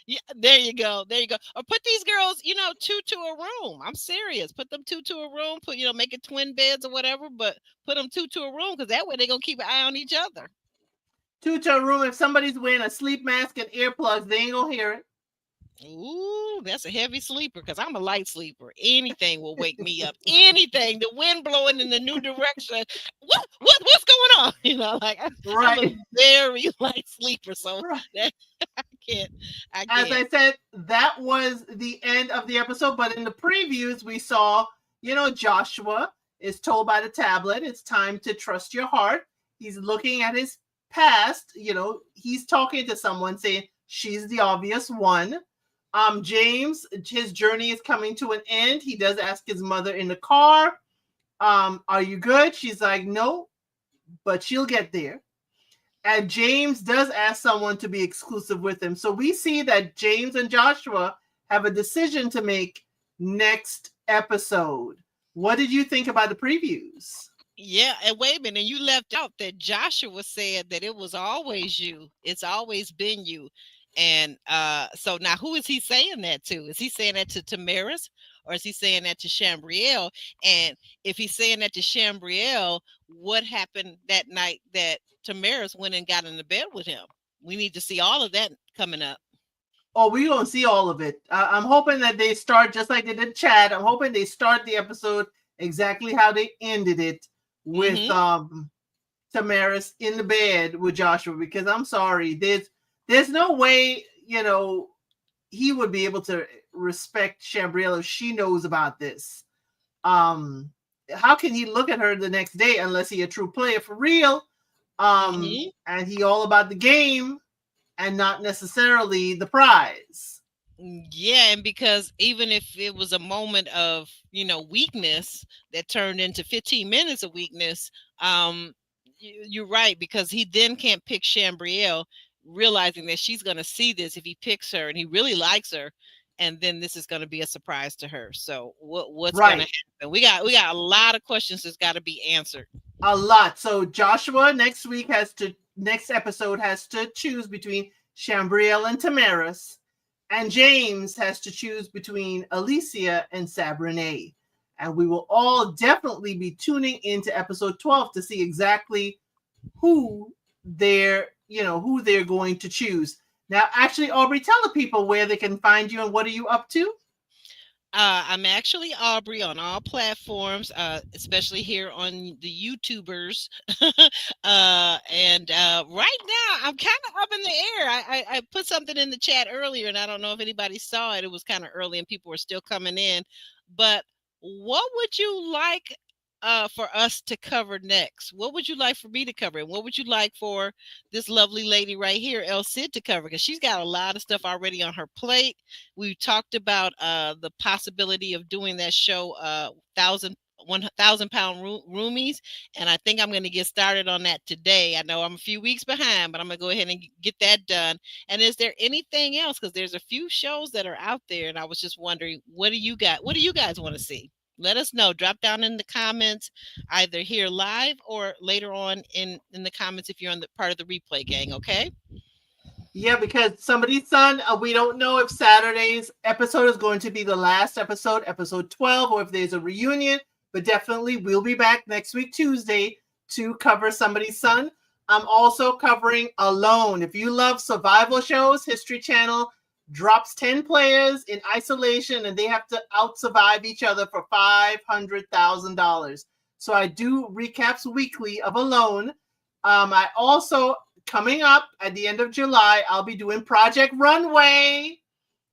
Yeah, there you go. Or put these girls, you know, two to a room. I'm serious. Put them two to a room. Put, you know, make it twin beds or whatever. But put them two to a room, because that way they're gonna keep an eye on each other. Two to a room. If somebody's wearing a sleep mask and earplugs, they ain't gonna hear it. Ooh, that's a heavy sleeper, because I'm a light sleeper. Anything will wake me up. Anything. The wind blowing in the new direction. What's going on? You know, like I'm a very light sleeper, so that, I can't. As I said, that was the end of the episode. But in the previews, we saw, you know, Joshua is told by the tablet, it's time to trust your heart. He's looking at his past. You know, he's talking to someone saying she's the obvious one. James, his journey is coming to an end. He does ask his mother in the car, are you good? She's like, no, but she'll get there. And James does ask someone to be exclusive with him. So we see that James and Joshua have a decision to make next episode. What did you think about the previews? Yeah, and wait a minute, you left out that Joshua said that it was always you. It's always been you. And so now who is he saying that to? Is he saying that to Tamaris, or is he saying that to Shambriel? And if he's saying that to Shambriel, what happened that night that Tamaris went and got into bed with him? We need to see all of that coming up. Oh, we gonna see all of it. I'm hoping that they start just like they did Chad. I'm hoping they start the episode exactly how they ended it with Tamaris in the bed with Joshua. Because I'm sorry, there's no way he would be able to respect Shambriel if she knows about this. How can he look at her the next day unless he a true player for real? And he all about the game and not necessarily the prize. Yeah, and because even if it was a moment of weakness that turned into 15 minutes of weakness, you're right, because he then can't pick Shambriel, realizing that she's going to see this if he picks her and he really likes her, and then this is going to be a surprise to her. So what's going to happen? We got a lot of questions that's got to be answered. A lot. So Joshua next episode has to choose between Shambriel and Tamaris, and James has to choose between Alicia and Sabrinae. And we will all definitely be tuning into episode 12 to see exactly who they're going to choose. Now, actually, Aubrey, tell the people where they can find you and what are you up to? I'm actually Aubrey on all platforms, especially here on the YouTubers. And right now, I'm kind of up in the air. I put something in the chat earlier, and I don't know if anybody saw it. It was kind of early, and people were still coming in. But what would you like for us to cover next? What would you like for me to cover? And what would you like for this lovely lady right here, El Cid, to cover? Because she's got a lot of stuff already on her plate. We talked about the possibility of doing that show, 1,000-pound roomies, and I think I'm going to get started on that today. I know I'm a few weeks behind, but I'm going to go ahead and get that done. And is there anything else? Because there's a few shows that are out there, and I was just wondering, what do you guys want to see? Let us know. Drop down in the comments, either here live or later on in the comments if you're on the part of the replay gang, okay? Yeah, because Somebody's Son, we don't know if Saturday's episode is going to be the last episode 12, or if there's a reunion, but definitely we'll be back next week, Tuesday, to cover Somebody's Son. I'm also covering Alone. If you love survival shows, History Channel drops 10 players in isolation and they have to out-survive each other for $500,000. So I do recaps weekly of Alone. I also, coming up at the end of July, I'll be doing Project Runway,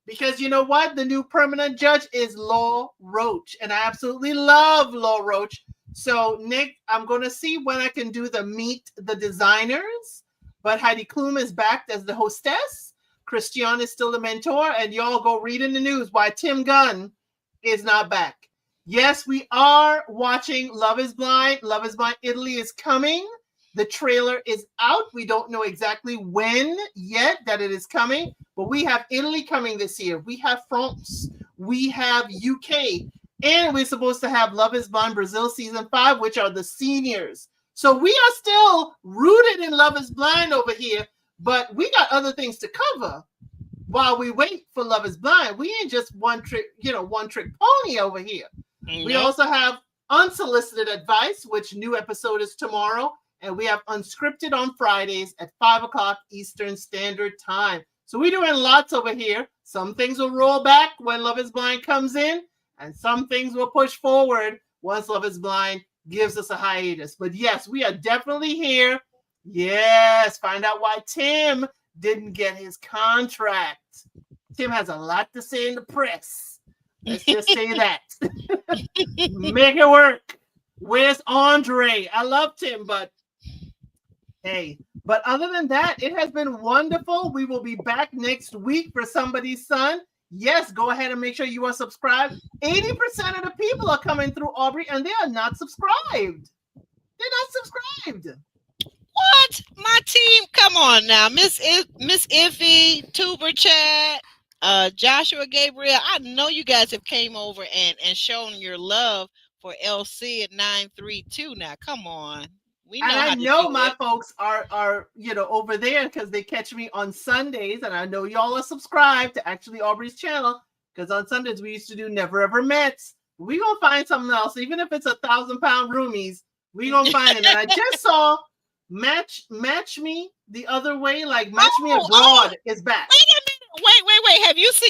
because you know what? The new permanent judge is Law Roach, and I absolutely love Law Roach. So Nick, I'm going to see when I can do the Meet the Designers, but Heidi Klum is back as the hostess. Christian is still the mentor, and y'all go read in the news why Tim Gunn is not back. Yes, we are watching Love is Blind. Love is Blind Italy is coming. The trailer is out. We don't know exactly when yet that it is coming, but we have Italy coming this year. We have France. We have UK. And we're supposed to have Love is Blind Brazil season 5, which are the seniors. So we are still rooted in Love is Blind over here, but we got other things to cover while we wait for Love is Blind. We ain't just one trick pony over here. Mm-hmm. We also have Unsolicited Advice, which new episode is tomorrow. And we have Unscripted on Fridays at 5 o'clock Eastern Standard Time. So we're doing lots over here. Some things will roll back when Love is Blind comes in, and some things will push forward once Love is Blind gives us a hiatus. But yes, we are definitely here. Yes, find out why Tim didn't get his contract. Tim has a lot to say in the press. Let's just say that. Make it work. Where's Andre? I love Tim, but hey. But other than that, it has been wonderful. We will be back next week for Somebody's Son. Yes, go ahead and make sure you are subscribed. 80% of the people are coming through, Aubrey, and they are not subscribed. They're not subscribed. What? My team? Come on now. Miss Iffy, Tuber Chat, Joshua Gabriel. I know you guys have came over and shown your love for LC at 932. Now, come on. We And know I how to know do my it. folks are over there because they catch me on Sundays, and I know y'all are subscribed to actually Aubrey's channel because on Sundays we used to do Never Ever Mets. We gonna find something else, even if it's 1,000-pound roomies. We gonna find it. And I just saw Match Me the Other Way, like Match Me Abroad is back. Wait a minute. Wait.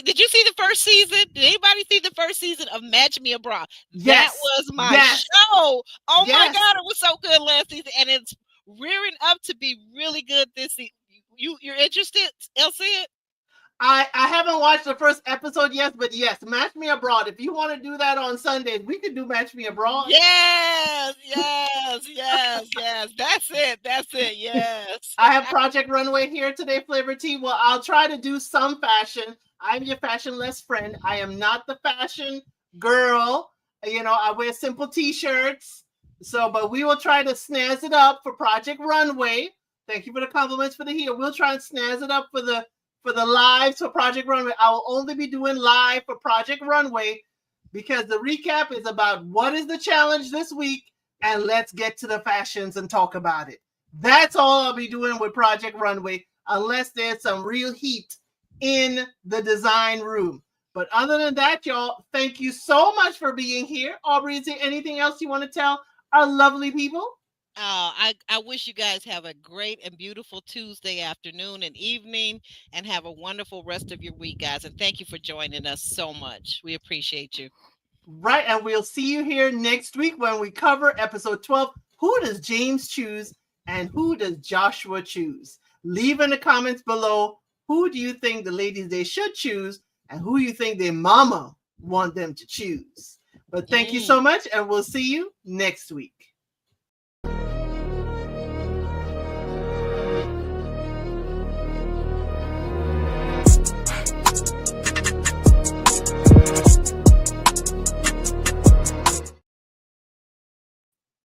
Did you see the first season? Did anybody see the first season of Match Me Abroad? That Yes. was my Yes. show. Oh my Yes. God, it was so good last season. And it's rearing up to be really good this season. You're interested, Elsie? I haven't watched the first episode yet, but yes, Match Me Abroad. If you want to do that on Sundays, we could do Match Me Abroad. Yes. That's it. Yes. I have Project Runway here today, Flavor Tea. Well, I'll try to do some fashion. I'm your fashionless friend. I am not the fashion girl. You know, I wear simple t-shirts. So, but we will try to snazz it up for Project Runway. Thank you for the compliments for the here. We'll try and snazz it up for the lives for Project Runway. I will only be doing live for Project Runway because the recap is about what is the challenge this week, and let's get to the fashions and talk about it. That's all I'll be doing with Project Runway, unless there's some real heat in the design room. But other than that, y'all, thank you so much for being here. Aubrey, is there anything else you want to tell our lovely people? I wish you guys have a great and beautiful Tuesday afternoon and evening, and have a wonderful rest of your week, guys. And thank you for joining us so much. We appreciate you. Right, and we'll see you here next week when we cover episode 12. Who does James choose and who does Joshua choose? Leave in the comments below, who do you think the ladies they should choose and who you think their mama want them to choose. But thank you so much, and we'll see you next week.